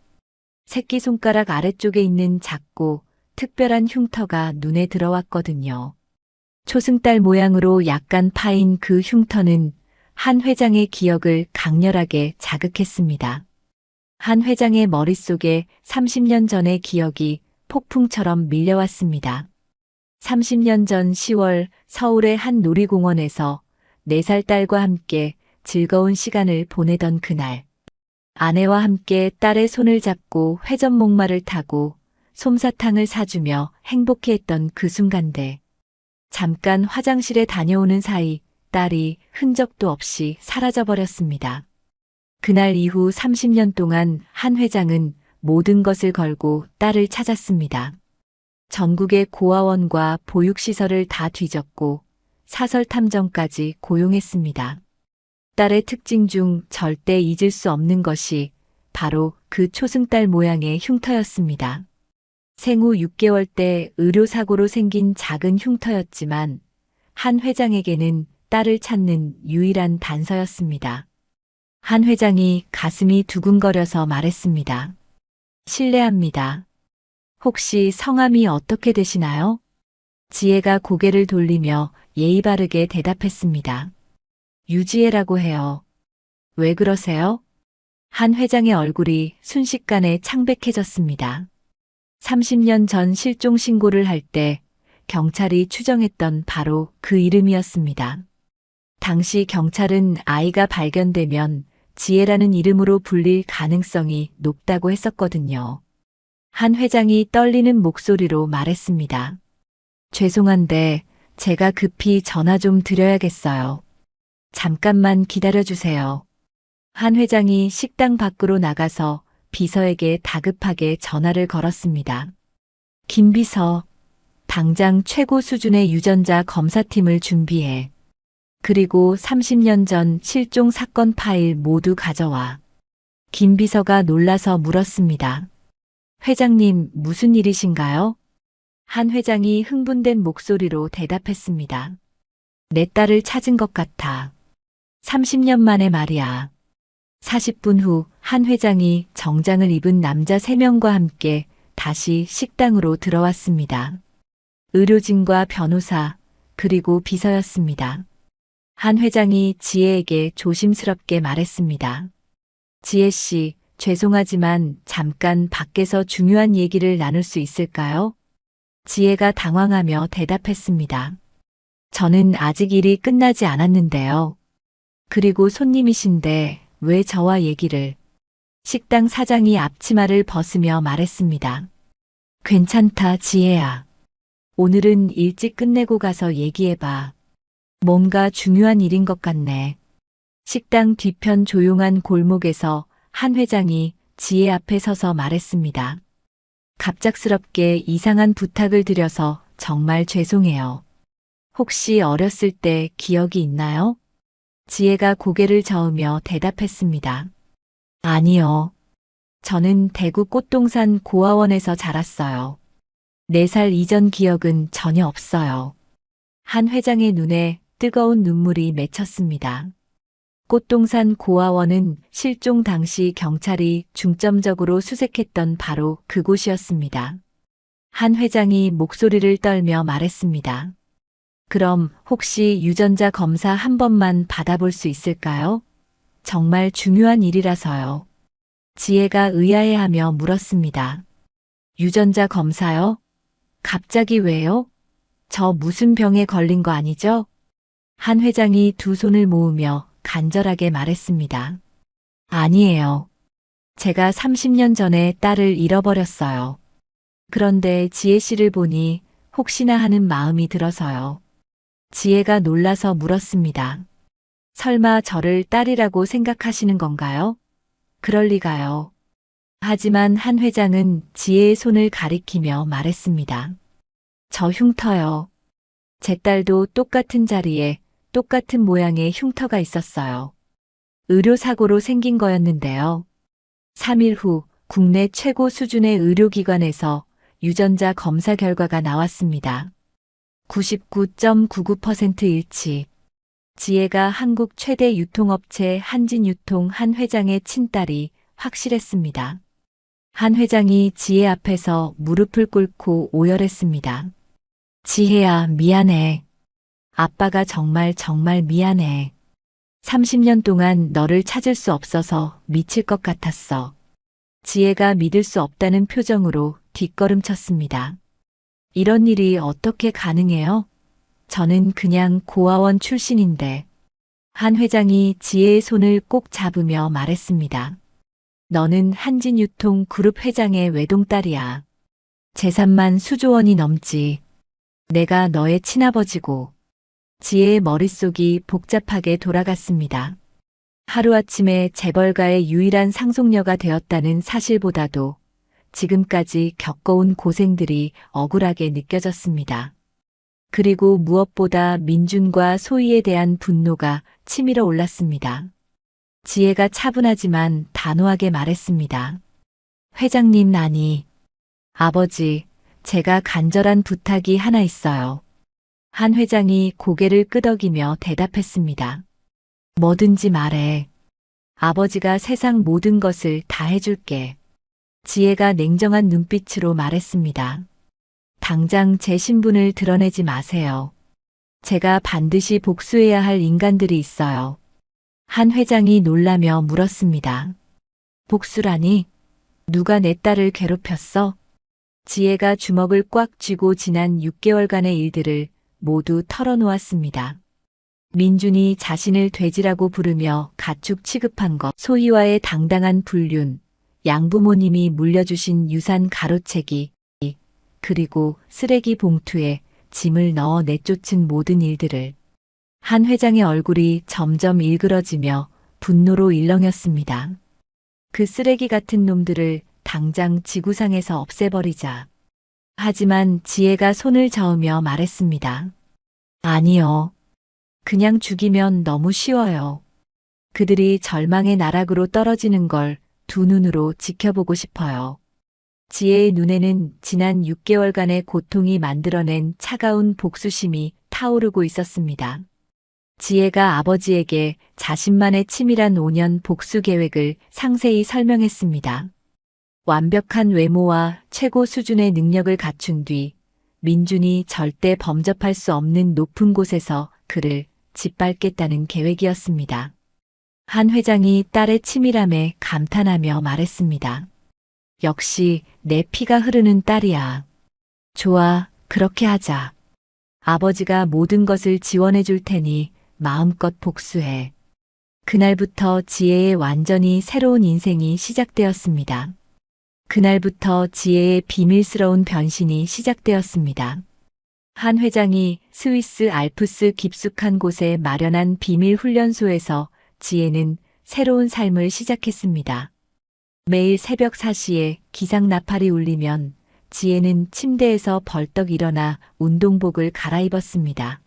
새끼손가락 아래쪽에 있는 작고 특별한 흉터가 눈에 들어왔거든요. 초승달 모양으로 약간 파인 그 흉터는 한 회장의 기억을 강렬하게 자극했습니다. 한 회장의 머릿속에 30년 전의 기억이 폭풍처럼 밀려왔습니다. 30년 전 10월 서울의 한 놀이공원에서 4살 딸과 함께 즐거운 시간을 보내던 그날. 아내와 함께 딸의 손을 잡고 회전목마를 타고 솜사탕을 사주며 행복해했던 그 순간들. 잠깐 화장실에 다녀오는 사이 딸이 흔적도 없이 사라져버렸습니다. 그날 이후 30년 동안 한 회장은 모든 것을 걸고 딸을 찾았습니다. 전국의 고아원과 보육시설을 다 뒤졌고 사설탐정까지 고용했습니다. 딸의 특징 중 절대 잊을 수 없는 것이 바로 그 초승달 모양의 흉터였습니다. 생후 6개월 때 의료사고로 생긴 작은 흉터였지만 한 회장에게는 딸을 찾는 유일한 단서였습니다. 한 회장이 가슴이 두근거려서 말했습니다. 실례합니다. 혹시 성함이 어떻게 되시나요? 지혜가 고개를 돌리며 예의 바르게 대답했습니다. 유지혜라고 해요. 왜 그러세요? 한 회장의 얼굴이 순식간에 창백해졌습니다. 30년 전 실종 신고를 할 때 경찰이 추정했던 바로 그 이름이었습니다. 당시 경찰은 아이가 발견되면 지혜라는 이름으로 불릴 가능성이 높다고 했었거든요. 한 회장이 떨리는 목소리로 말했습니다. 죄송한데 제가 급히 전화 좀 드려야겠어요. 잠깐만 기다려주세요. 한 회장이 식당 밖으로 나가서 비서에게 다급하게 전화를 걸었습니다. 김 비서, 당장 최고 수준의 유전자 검사팀을 준비해. 그리고 30년 전 실종 사건 파일 모두 가져와. 김 비서가 놀라서 물었습니다. 회장님, 무슨 일이신가요? 한 회장이 흥분된 목소리로 대답했습니다. 내 딸을 찾은 것 같아. 30년 만에 말이야. 40분 후 한 회장이 정장을 입은 남자 3명과 함께 다시 식당으로 들어왔습니다. 의료진과 변호사, 그리고 비서였습니다. 한 회장이 지혜에게 조심스럽게 말했습니다. 지혜 씨, 죄송하지만 잠깐 밖에서 중요한 얘기를 나눌 수 있을까요? 지혜가 당황하며 대답했습니다. 저는 아직 일이 끝나지 않았는데요. 그리고 손님이신데 왜 저와 얘기를? 식당 사장이 앞치마를 벗으며 말했습니다. 괜찮다, 지혜야. 오늘은 일찍 끝내고 가서 얘기해봐. 뭔가 중요한 일인 것 같네. 식당 뒤편 조용한 골목에서 한 회장이 지혜 앞에 서서 말했습니다. 갑작스럽게 이상한 부탁을 드려서 정말 죄송해요. 혹시 어렸을 때 기억이 있나요? 지혜가 고개를 저으며 대답했습니다. 아니요. 저는 대구 꽃동산 고아원에서 자랐어요. 4살 이전 기억은 전혀 없어요. 한 회장의 눈에 뜨거운 눈물이 맺혔습니다. 꽃동산 고아원은 실종 당시 경찰이 중점적으로 수색했던 바로 그곳이었습니다. 한 회장이 목소리를 떨며 말했습니다. 그럼 혹시 유전자 검사 한 번만 받아볼 수 있을까요? 정말 중요한 일이라서요. 지혜가 의아해하며 물었습니다. 유전자 검사요? 갑자기 왜요? 저 무슨 병에 걸린 거 아니죠? 한 회장이 두 손을 모으며 간절하게 말했습니다. 아니에요. 제가 30년 전에 딸을 잃어버렸어요. 그런데 지혜 씨를 보니 혹시나 하는 마음이 들어서요. 지혜가 놀라서 물었습니다. 설마 저를 딸이라고 생각하시는 건가요? 그럴 리가요. 하지만 한 회장은 지혜의 손을 가리키며 말했습니다. 저 흉터요. 제 딸도 똑같은 자리에 똑같은 모양의 흉터가 있었어요. 의료사고로 생긴 거였는데요. 3일 후 국내 최고 수준의 의료기관에서 유전자 검사 결과가 나왔습니다. 99.99% 일치. 지혜가 한국 최대 유통업체 한진유통 한 회장의 친딸이 확실했습니다. 한 회장이 지혜 앞에서 무릎을 꿇고 오열했습니다. 지혜야, 미안해. 아빠가 정말 미안해. 30년 동안 너를 찾을 수 없어서 미칠 것 같았어. 지혜가 믿을 수 없다는 표정으로 뒷걸음쳤습니다. 이런 일이 어떻게 가능해요? 저는 그냥 고아원 출신인데. 한 회장이 지혜의 손을 꼭 잡으며 말했습니다. 너는 한진유통 그룹 회장의 외동딸이야. 재산만 수조 원이 넘지. 내가 너의 친아버지고. 지혜의 머릿속이 복잡하게 돌아갔습니다. 하루아침에 재벌가의 유일한 상속녀가 되었다는 사실보다도 지금까지 겪어온 고생들이 억울하게 느껴졌습니다. 그리고 무엇보다 민준과 소희에 대한 분노가 치밀어 올랐습니다. 지혜가 차분하지만 단호하게 말했습니다. 회장님, 아니. 아버지, 제가 간절한 부탁이 하나 있어요. 한 회장이 고개를 끄덕이며 대답했습니다. 뭐든지 말해. 아버지가 세상 모든 것을 다 해줄게. 지혜가 냉정한 눈빛으로 말했습니다. 당장 제 신분을 드러내지 마세요. 제가 반드시 복수해야 할 인간들이 있어요. 한 회장이 놀라며 물었습니다. 복수라니? 누가 내 딸을 괴롭혔어? 지혜가 주먹을 꽉 쥐고 지난 6개월간의 일들을 모두 털어놓았습니다. 민준이 자신을 돼지라고 부르며 가축 취급한 것, 소희와의 당당한 불륜, 양부모님이 물려주신 유산 가로채기, 그리고 쓰레기 봉투에 짐을 넣어 내쫓은 모든 일들을. 한 회장의 얼굴이 점점 일그러지며 분노로 일렁였습니다. 그 쓰레기 같은 놈들을 당장 지구상에서 없애버리자. 하지만 지혜가 손을 저으며 말했습니다. 아니요. 그냥 죽이면 너무 쉬워요. 그들이 절망의 나락으로 떨어지는 걸 두 눈으로 지켜보고 싶어요. 지혜의 눈에는 지난 6개월간의 고통이 만들어낸 차가운 복수심이 타오르고 있었습니다. 지혜가 아버지에게 자신만의 치밀한 5년 복수 계획을 상세히 설명했습니다. 완벽한 외모와 최고 수준의 능력을 갖춘 뒤 민준이 절대 범접할 수 없는 높은 곳에서 그를 짓밟겠다는 계획이었습니다. 한 회장이 딸의 치밀함에 감탄하며 말했습니다. 역시 내 피가 흐르는 딸이야. 좋아, 그렇게 하자. 아버지가 모든 것을 지원해 줄 테니 마음껏 복수해. 그날부터 지혜의 완전히 새로운 인생이 시작되었습니다. 그날부터 지혜의 비밀스러운 변신이 시작되었습니다. 한 회장이 스위스 알프스 깊숙한 곳에 마련한 비밀 훈련소에서 지혜는 새로운 삶을 시작했습니다. 매일 새벽 4시에 기상 나팔이 울리면 지혜는 침대에서 벌떡 일어나 운동복을 갈아입었습니다.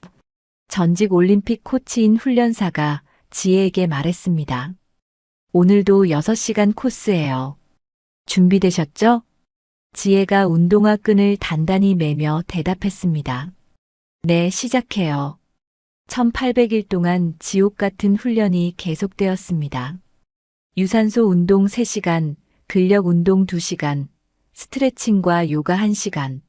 전직 올림픽 코치인 훈련사가 지혜에게 말했습니다. 오늘도 6시간 코스예요. 준비되셨죠? 지혜가 운동화 끈을 단단히 매며 대답했습니다. 네, 시작해요. 1800일 동안 지옥 같은 훈련이 계속되었습니다. 유산소 운동 3시간, 근력 운동 2시간, 스트레칭과 요가 1시간.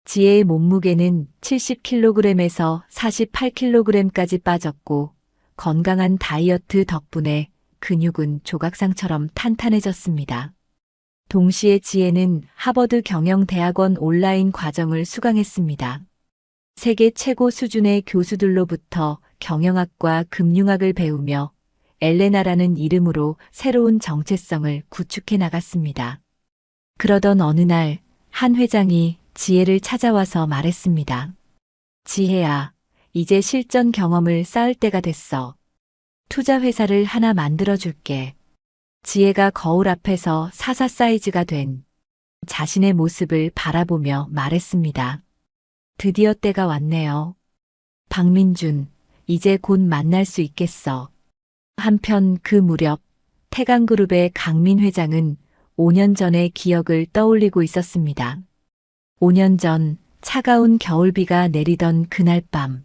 지혜의 몸무게는 70kg에서 48kg까지 빠졌고 건강한 다이어트 덕분에 근육은 조각상처럼 탄탄해졌습니다. 동시에 지혜는 하버드 경영대학원 온라인 과정을 수강했습니다. 세계 최고 수준의 교수들로부터 경영학과 금융학을 배우며 엘레나라는 이름으로 새로운 정체성을 구축해 나갔습니다. 그러던 어느 날 한 회장이 지혜를 찾아와서 말했습니다. 지혜야, 이제 실전 경험을 쌓을 때가 됐어. 투자 회사를 하나 만들어줄게. 지혜가 거울 앞에서 사사 사이즈가 된 자신의 모습을 바라보며 말했습니다. 드디어 때가 왔네요. 박민준, 이제 곧 만날 수 있겠어. 한편 그 무렵 태강그룹의 강민 회장은 5년 전의 기억을 떠올리고 있었습니다. 5년 전 차가운 겨울비가 내리던 그날 밤,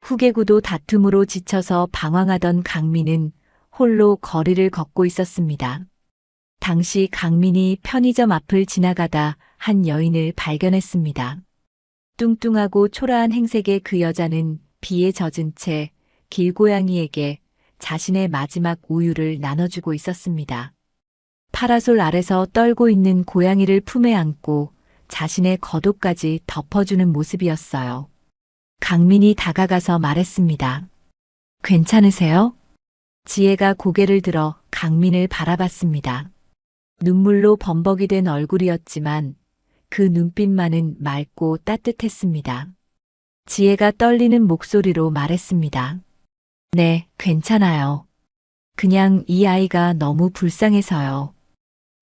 후계구도 다툼으로 지쳐서 방황하던 강민은 홀로 거리를 걷고 있었습니다. 당시 강민이 편의점 앞을 지나가다 한 여인을 발견했습니다. 뚱뚱하고 초라한 행색의 그 여자는 비에 젖은 채 길고양이에게 자신의 마지막 우유를 나눠주고 있었습니다. 파라솔 아래서 떨고 있는 고양이를 품에 안고 자신의 겉옷까지 덮어주는 모습이었어요. 강민이 다가가서 말했습니다. 괜찮으세요? 지혜가 고개를 들어 강민을 바라봤습니다. 눈물로 범벅이 된 얼굴이었지만 그 눈빛만은 맑고 따뜻했습니다. 지혜가 떨리는 목소리로 말했습니다. 네, 괜찮아요. 그냥 이 아이가 너무 불쌍해서요.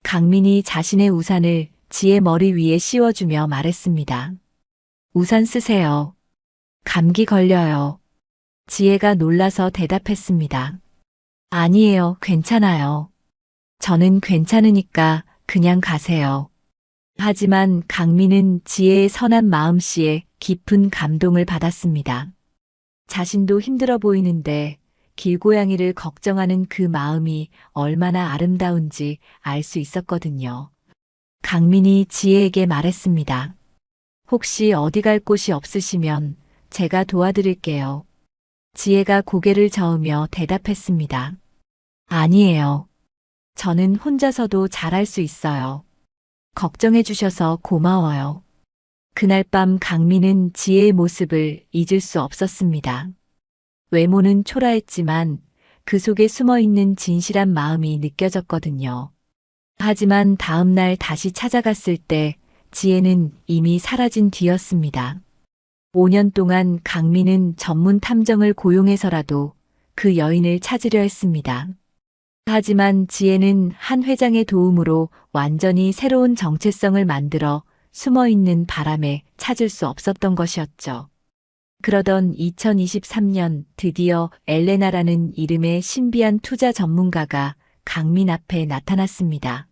강민이 자신의 우산을 지혜 머리 위에 씌워주며 말했습니다. 우산 쓰세요. 감기 걸려요. 지혜가 놀라서 대답했습니다. 아니에요, 괜찮아요. 저는 괜찮으니까 그냥 가세요. 하지만 강민은 지혜의 선한 마음씨에 깊은 감동을 받았습니다. 자신도 힘들어 보이는데 길고양이를 걱정하는 그 마음이 얼마나 아름다운지 알 수 있었거든요. 강민이 지혜에게 말했습니다. 혹시 어디 갈 곳이 없으시면 제가 도와드릴게요. 지혜가 고개를 저으며 대답했습니다. 아니에요. 저는 혼자서도 잘할 수 있어요. 걱정해 주셔서 고마워요. 그날 밤 강민은 지혜의 모습을 잊을 수 없었습니다. 외모는 초라했지만 그 속에 숨어 있는 진실한 마음이 느껴졌거든요. 하지만 다음 날 다시 찾아갔을 때 지혜는 이미 사라진 뒤였습니다. 5년 동안 강민은 전문 탐정을 고용해서라도 그 여인을 찾으려 했습니다. 하지만 지혜는 한 회장의 도움으로 완전히 새로운 정체성을 만들어 숨어 있는 바람에 찾을 수 없었던 것이었죠. 그러던 2023년 드디어 엘레나라는 이름의 신비한 투자 전문가가 강민 앞에 나타났습니다.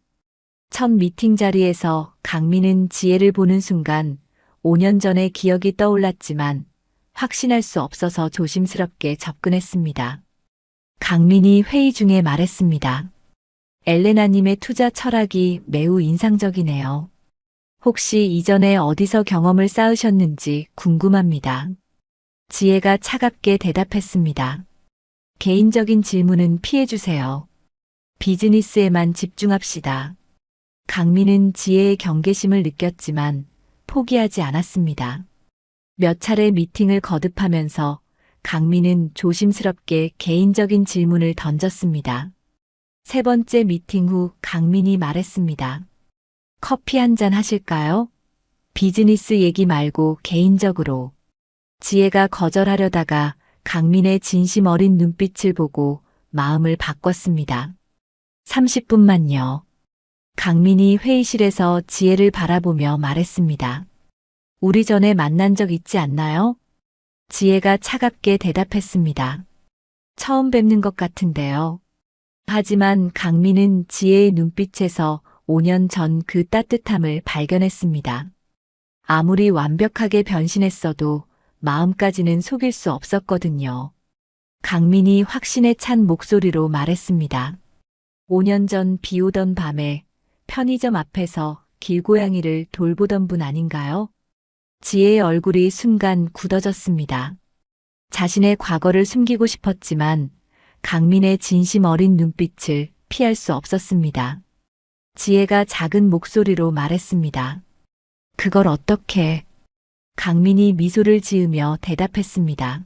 첫 미팅 자리에서 강민은 지혜를 보는 순간 5년 전의 기억이 떠올랐지만 확신할 수 없어서 조심스럽게 접근했습니다. 강민이 회의 중에 말했습니다. 엘레나님의 투자 철학이 매우 인상적이네요. 혹시 이전에 어디서 경험을 쌓으셨는지 궁금합니다. 지혜가 차갑게 대답했습니다. 개인적인 질문은 피해주세요. 비즈니스에만 집중합시다. 강민은 지혜의 경계심을 느꼈지만 포기하지 않았습니다. 몇 차례 미팅을 거듭하면서 강민은 조심스럽게 개인적인 질문을 던졌습니다. 세 번째 미팅 후 강민이 말했습니다. 커피 한 잔 하실까요? 비즈니스 얘기 말고 개인적으로. 지혜가 거절하려다가 강민의 진심 어린 눈빛을 보고 마음을 바꿨습니다. 30분만요. 강민이 회의실에서 지혜를 바라보며 말했습니다. 우리 전에 만난 적 있지 않나요? 지혜가 차갑게 대답했습니다. 처음 뵙는 것 같은데요. 하지만 강민은 지혜의 눈빛에서 5년 전 그 따뜻함을 발견했습니다. 아무리 완벽하게 변신했어도 마음까지는 속일 수 없었거든요. 강민이 확신에 찬 목소리로 말했습니다. 5년 전 비 오던 밤에 편의점 앞에서 길고양이를 돌보던 분 아닌가요? 지혜의 얼굴이 순간 굳어졌습니다. 자신의 과거를 숨기고 싶었지만 강민의 진심 어린 눈빛을 피할 수 없었습니다. 지혜가 작은 목소리로 말했습니다. 그걸 어떻게? 강민이 미소를 지으며 대답했습니다.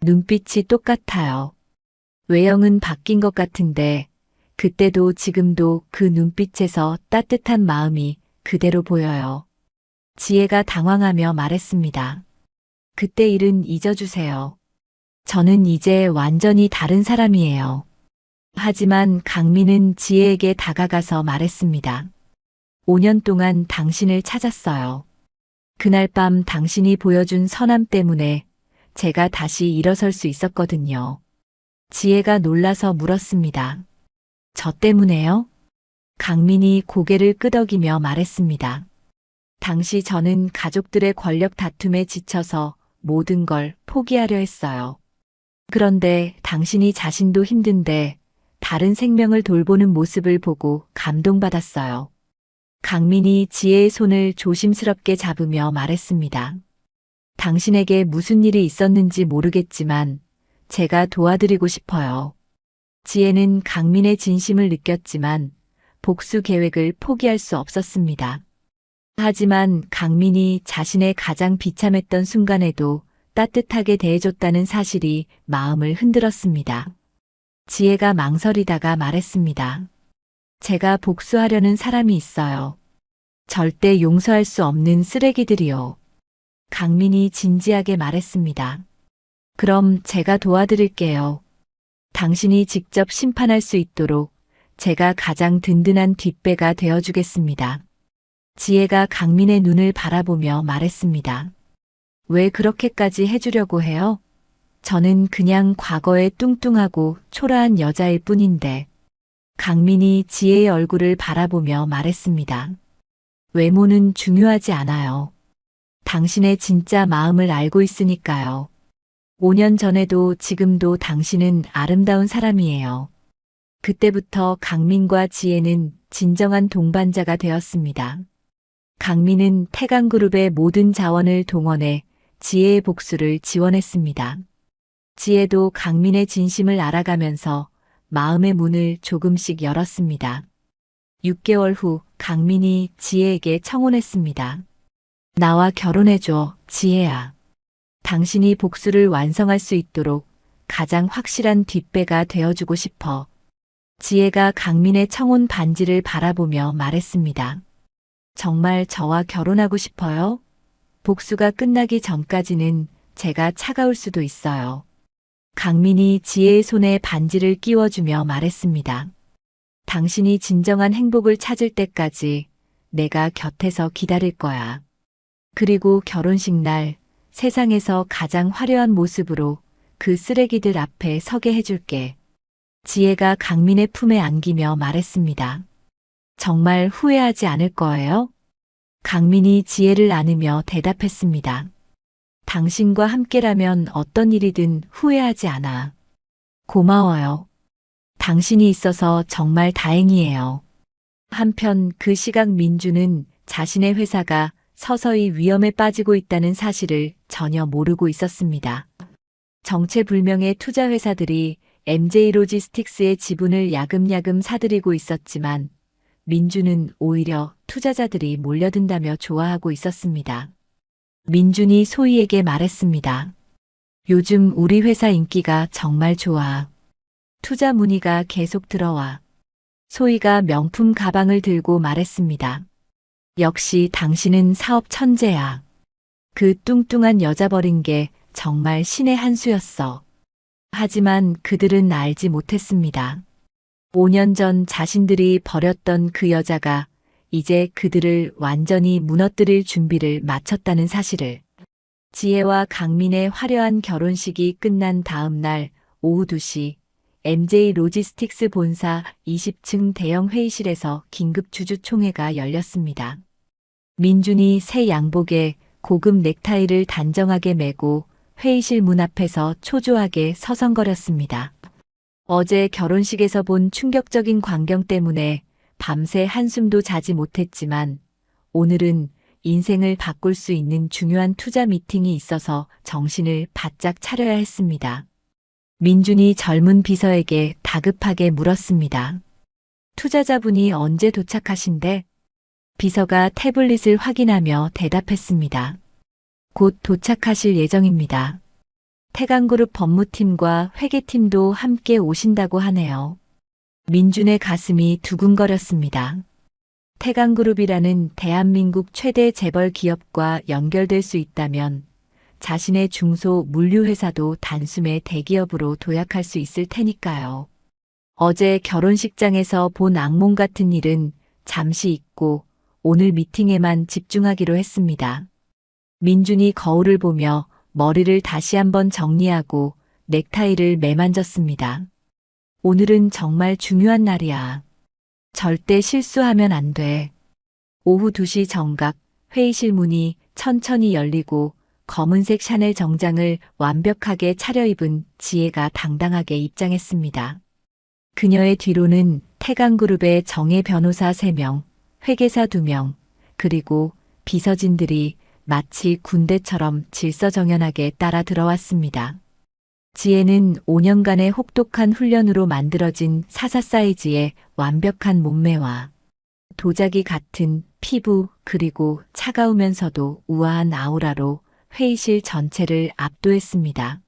눈빛이 똑같아요. 외형은 바뀐 것 같은데 그때도 지금도 그 눈빛에서 따뜻한 마음이 그대로 보여요. 지혜가 당황하며 말했습니다. 그때 일은 잊어주세요. 저는 이제 완전히 다른 사람이에요. 하지만 강민은 지혜에게 다가가서 말했습니다. 5년 동안 당신을 찾았어요. 그날 밤 당신이 보여준 선함 때문에 제가 다시 일어설 수 있었거든요. 지혜가 놀라서 물었습니다. 저 때문에요? 강민이 고개를 끄덕이며 말했습니다. 당시 저는 가족들의 권력 다툼에 지쳐서 모든 걸 포기하려 했어요. 그런데 당신이 자신도 힘든데 다른 생명을 돌보는 모습을 보고 감동받았어요. 강민이 지혜의 손을 조심스럽게 잡으며 말했습니다. 당신에게 무슨 일이 있었는지 모르겠지만 제가 도와드리고 싶어요. 지혜는 강민의 진심을 느꼈지만 복수 계획을 포기할 수 없었습니다. 하지만 강민이 자신의 가장 비참했던 순간에도 따뜻하게 대해줬다는 사실이 마음을 흔들었습니다. 지혜가 망설이다가 말했습니다. 제가 복수하려는 사람이 있어요. 절대 용서할 수 없는 쓰레기들이요. 강민이 진지하게 말했습니다. 그럼 제가 도와드릴게요. 당신이 직접 심판할 수 있도록 제가 가장 든든한 뒷배가 되어주겠습니다. 지혜가 강민의 눈을 바라보며 말했습니다. 왜 그렇게까지 해주려고 해요? 저는 그냥 과거에 뚱뚱하고 초라한 여자일 뿐인데. 강민이 지혜의 얼굴을 바라보며 말했습니다. 외모는 중요하지 않아요. 당신의 진짜 마음을 알고 있으니까요. 5년 전에도 지금도 당신은 아름다운 사람이에요. 그때부터 강민과 지혜는 진정한 동반자가 되었습니다. 강민은 태강그룹의 모든 자원을 동원해 지혜의 복수를 지원했습니다. 지혜도 강민의 진심을 알아가면서 마음의 문을 조금씩 열었습니다. 6개월 후 강민이 지혜에게 청혼했습니다. 나와 결혼해줘, 지혜야. 당신이 복수를 완성할 수 있도록 가장 확실한 뒷배가 되어주고 싶어. 지혜가 강민의 청혼 반지를 바라보며 말했습니다. 정말 저와 결혼하고 싶어요? 복수가 끝나기 전까지는 제가 차가울 수도 있어요. 강민이 지혜의 손에 반지를 끼워주며 말했습니다. 당신이 진정한 행복을 찾을 때까지 내가 곁에서 기다릴 거야. 그리고 결혼식 날 세상에서 가장 화려한 모습으로 그 쓰레기들 앞에 서게 해줄게. 지혜가 강민의 품에 안기며 말했습니다. 정말 후회하지 않을 거예요? 강민이 지혜를 안으며 대답했습니다. 당신과 함께라면 어떤 일이든 후회하지 않아. 고마워요. 당신이 있어서 정말 다행이에요. 한편 그 시각 민주는 자신의 회사가 서서히 위험에 빠지고 있다는 사실을 전혀 모르고 있었습니다. 정체불명의 투자 회사들이 MJ 로지스틱스의 지분을 야금야금 사들이고 있었지만 민주는 오히려 투자자들이 몰려든다며 좋아하고 있었습니다. 민준이 소희에게 말했습니다. 요즘 우리 회사 인기가 정말 좋아. 투자 문의가 계속 들어와. 소희가 명품 가방을 들고 말했습니다. 역시 당신은 사업 천재야. 그 뚱뚱한 여자 버린 게 정말 신의 한 수였어. 하지만 그들은 알지 못했습니다. 5년 전 자신들이 버렸던 그 여자가 이제 그들을 완전히 무너뜨릴 준비를 마쳤다는 사실을. 지혜와 강민의 화려한 결혼식이 끝난 다음 날 오후 2시 MJ 로지스틱스 본사 20층 대형 회의실에서 긴급 주주총회가 열렸습니다. 민준이 새 양복에 고급 넥타이를 단정하게 매고 회의실 문 앞에서 초조하게 서성거렸습니다. 어제 결혼식에서 본 충격적인 광경 때문에 밤새 한숨도 자지 못했지만 오늘은 인생을 바꿀 수 있는 중요한 투자 미팅이 있어서 정신을 바짝 차려야 했습니다. 민준이 젊은 비서에게 다급하게 물었습니다. 투자자분이 언제 도착하신대? 비서가 태블릿을 확인하며 대답했습니다. 곧 도착하실 예정입니다. 태강그룹 법무팀과 회계팀도 함께 오신다고 하네요. 민준의 가슴이 두근거렸습니다. 태강그룹이라는 대한민국 최대 재벌 기업과 연결될 수 있다면 자신의 중소 물류회사도 단숨에 대기업으로 도약할 수 있을 테니까요. 어제 결혼식장에서 본 악몽 같은 일은 잠시 잊고 오늘 미팅에만 집중하기로 했습니다. 민준이 거울을 보며 머리를 다시 한번 정리하고 넥타이를 매만졌습니다. 오늘은 정말 중요한 날이야. 절대 실수하면 안 돼. 오후 2시 정각 회의실 문이 천천히 열리고 검은색 샤넬 정장을 완벽하게 차려입은 지혜가 당당하게 입장했습니다. 그녀의 뒤로는 태강그룹의 정예 변호사 3명, 회계사 2명, 그리고 비서진들이 마치 군대처럼 질서정연하게 따라 들어왔습니다. 지혜는 5년간의 혹독한 훈련으로 만들어진 사사 사이즈의 완벽한 몸매와 도자기 같은 피부 그리고 차가우면서도 우아한 아우라로 회의실 전체를 압도했습니다.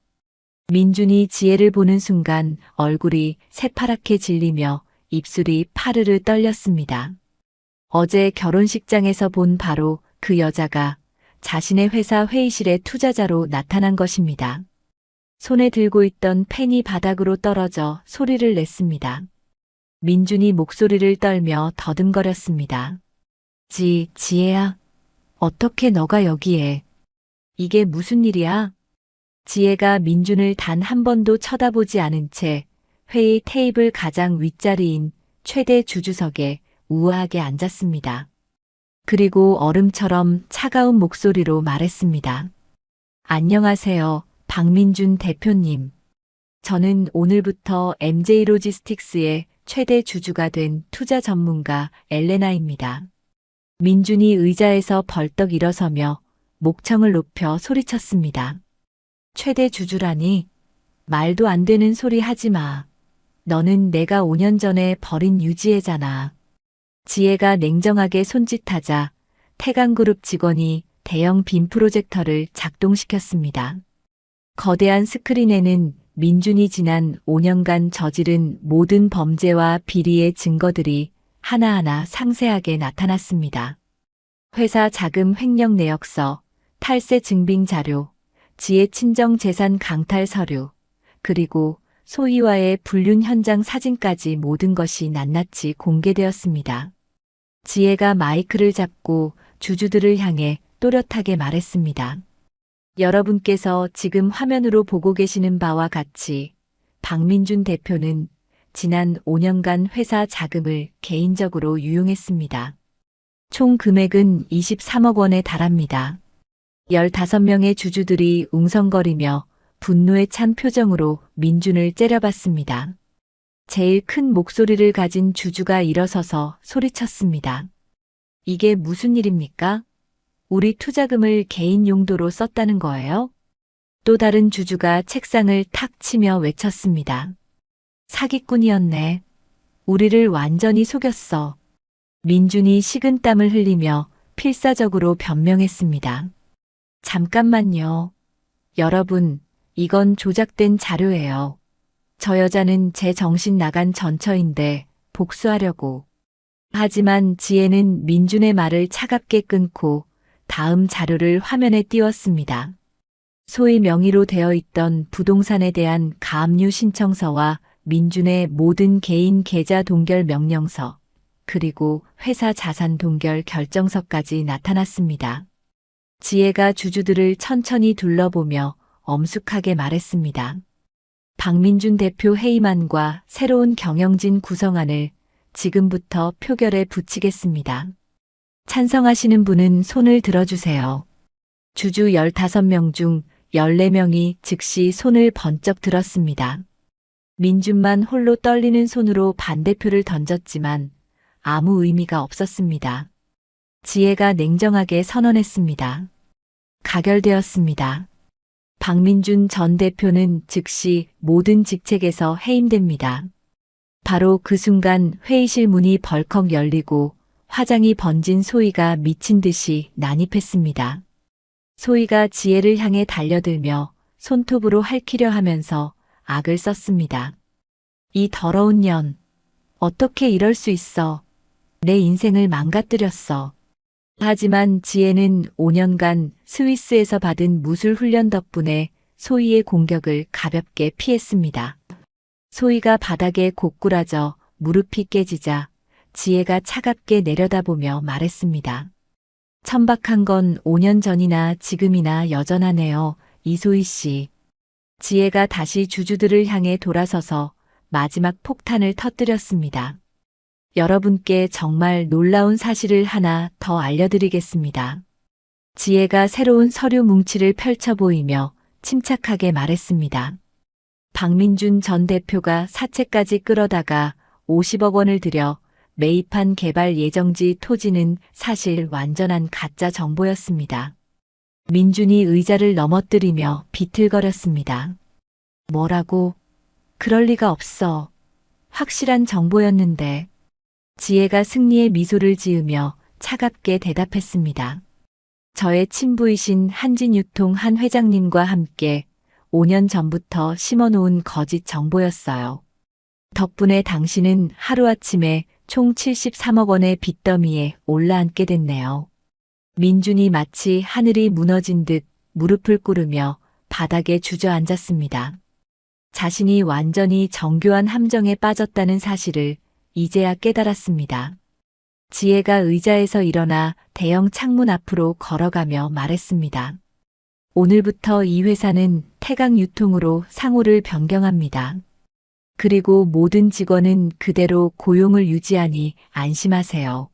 민준이 지혜를 보는 순간 얼굴이 새파랗게 질리며 입술이 파르르 떨렸습니다. 어제 결혼식장에서 본 바로 그 여자가 자신의 회사 회의실의 투자자로 나타난 것입니다. 손에 들고 있던 펜이 바닥으로 떨어져 소리를 냈습니다. 민준이 목소리를 떨며 더듬거렸습니다. 지혜야, 어떻게 너가 여기에? 이게 무슨 일이야? 지혜가 민준을 단 한 번도 쳐다보지 않은 채 회의 테이블 가장 윗자리인 최대 주주석에 우아하게 앉았습니다. 그리고 얼음처럼 차가운 목소리로 말했습니다. 안녕하세요, 박민준 대표님, 저는 오늘부터 MJ 로지스틱스의 최대 주주가 된 투자 전문가 엘레나입니다. 민준이 의자에서 벌떡 일어서며 목청을 높여 소리쳤습니다. 최대 주주라니? 말도 안 되는 소리 하지 마. 너는 내가 5년 전에 버린 유지혜잖아. 지혜가 냉정하게 손짓하자 태강그룹 직원이 대형 빔 프로젝터를 작동시켰습니다. 거대한 스크린에는 민준이 지난 5년간 저지른 모든 범죄와 비리의 증거들이 하나하나 상세하게 나타났습니다. 회사 자금 횡령 내역서, 탈세 증빙 자료, 지혜 친정 재산 강탈 서류, 그리고 소희와의 불륜 현장 사진까지 모든 것이 낱낱이 공개되었습니다. 지혜가 마이크를 잡고 주주들을 향해 또렷하게 말했습니다. 여러분께서 지금 화면으로 보고 계시는 바와 같이 박민준 대표는 지난 5년간 회사 자금을 개인적으로 유용했습니다. 총 금액은 23억 원에 달합니다. 15명의 주주들이 웅성거리며 분노에 찬 표정으로 민준을 째려봤습니다. 제일 큰 목소리를 가진 주주가 일어서서 소리쳤습니다. 이게 무슨 일입니까? 우리 투자금을 개인 용도로 썼다는 거예요? 또 다른 주주가 책상을 탁 치며 외쳤습니다. 사기꾼이었네. 우리를 완전히 속였어. 민준이 식은땀을 흘리며 필사적으로 변명했습니다. 잠깐만요. 여러분, 이건 조작된 자료예요. 저 여자는 제 정신 나간 전처인데 복수하려고. 하지만 지혜는 민준의 말을 차갑게 끊고 다음 자료를 화면에 띄웠습니다. 소희 명의로 되어 있던 부동산에 대한 가압류 신청서와 민준의 모든 개인 계좌 동결 명령서, 그리고 회사 자산 동결 결정서까지 나타났습니다. 지혜가 주주들을 천천히 둘러보며 엄숙하게 말했습니다. 박민준 대표 해임안과 새로운 경영진 구성안을 지금부터 표결에 붙이겠습니다. 찬성하시는 분은 손을 들어주세요. 주주 15명 중 14명이 즉시 손을 번쩍 들었습니다. 민준만 홀로 떨리는 손으로 반대표를 던졌지만 아무 의미가 없었습니다. 지혜가 냉정하게 선언했습니다. 가결되었습니다. 박민준 전 대표는 즉시 모든 직책에서 해임됩니다. 바로 그 순간 회의실 문이 벌컥 열리고 화장이 번진 소희가 미친 듯이 난입했습니다. 소희가 지혜를 향해 달려들며 손톱으로 핥히려 하면서 악을 썼습니다. 이 더러운 년, 어떻게 이럴 수 있어? 내 인생을 망가뜨렸어. 하지만 지혜는 5년간 스위스에서 받은 무술 훈련 덕분에 소희의 공격을 가볍게 피했습니다. 소희가 바닥에 고꾸라져 무릎이 깨지자 지혜가 차갑게 내려다보며 말했습니다. 천박한 건 5년 전이나 지금이나 여전하네요, 이소희 씨. 지혜가 다시 주주들을 향해 돌아서서 마지막 폭탄을 터뜨렸습니다. 여러분께 정말 놀라운 사실을 하나 더 알려드리겠습니다. 지혜가 새로운 서류 뭉치를 펼쳐 보이며 침착하게 말했습니다. 박민준 전 대표가 사채까지 끌어다가 50억 원을 들여 매입한 개발 예정지 토지는 사실 완전한 가짜 정보였습니다. 민준이 의자를 넘어뜨리며 비틀거렸습니다. 뭐라고? 그럴 리가 없어. 확실한 정보였는데. 지혜가 승리의 미소를 지으며 차갑게 대답했습니다. 저의 친부이신 한진유통 한 회장님과 함께 5년 전부터 심어놓은 거짓 정보였어요. 덕분에 당신은 하루아침에 총 73억 원의 빚더미에 올라앉게 됐네요. 민준이 마치 하늘이 무너진 듯 무릎을 꿇으며 바닥에 주저앉았습니다. 자신이 완전히 정교한 함정에 빠졌다는 사실을 이제야 깨달았습니다. 지혜가 의자에서 일어나 대형 창문 앞으로 걸어가며 말했습니다. 오늘부터 이 회사는 태강유통으로 상호를 변경합니다. 그리고 모든 직원은 그대로 고용을 유지하니 안심하세요.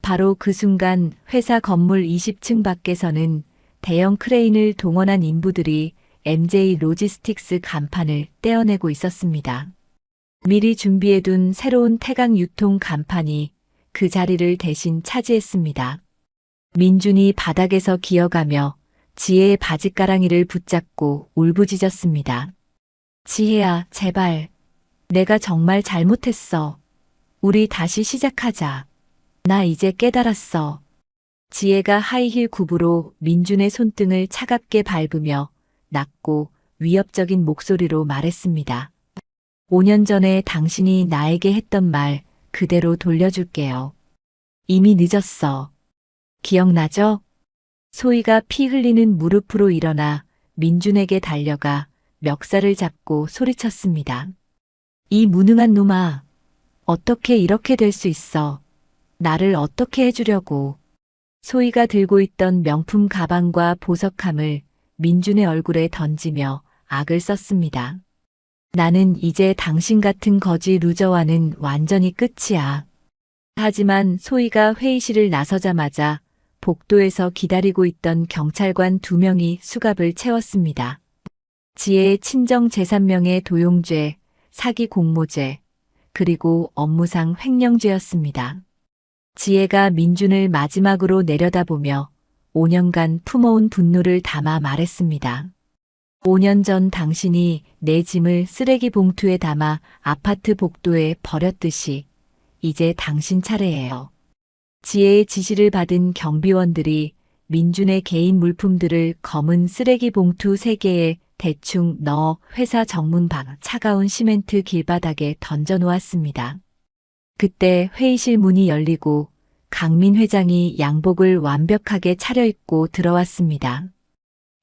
바로 그 순간 회사 건물 20층 밖에서는 대형 크레인을 동원한 인부들이 MJ 로지스틱스 간판을 떼어내고 있었습니다. 미리 준비해둔 새로운 태강 유통 간판이 그 자리를 대신 차지했습니다. 민준이 바닥에서 기어가며 지혜의 바지가랑이를 붙잡고 울부짖었습니다. 지혜야, 제발. 내가 정말 잘못했어. 우리 다시 시작하자. 나 이제 깨달았어. 지혜가 하이힐 굽으로 민준의 손등을 차갑게 밟으며 낮고 위협적인 목소리로 말했습니다. 5년 전에 당신이 나에게 했던 말 그대로 돌려줄게요. 이미 늦었어. 기억나죠? 소희가 피 흘리는 무릎으로 일어나 민준에게 달려가 멱살을 잡고 소리쳤습니다. 이 무능한 놈아, 어떻게 이렇게 될 수 있어? 나를 어떻게 해주려고? 소희가 들고 있던 명품 가방과 보석함을 민준의 얼굴에 던지며 악을 썼습니다. 나는 이제 당신 같은 거지 루저와는 완전히 끝이야. 하지만 소희가 회의실을 나서자마자 복도에서 기다리고 있던 경찰관 2명이 수갑을 채웠습니다. 지혜의 친정 제3명의 도용죄, 사기 공모죄, 그리고 업무상 횡령죄였습니다. 지혜가 민준을 마지막으로 내려다보며 5년간 품어온 분노를 담아 말했습니다. 5년 전 당신이 내 짐을 쓰레기 봉투에 담아 아파트 복도에 버렸듯이 이제 당신 차례예요. 지혜의 지시를 받은 경비원들이 민준의 개인 물품들을 검은 쓰레기 봉투 3개에 대충 넣어 회사 정문 밖 차가운 시멘트 길바닥에 던져놓았습니다. 그때 회의실 문이 열리고 강민 회장이 양복을 완벽하게 차려입고 들어왔습니다.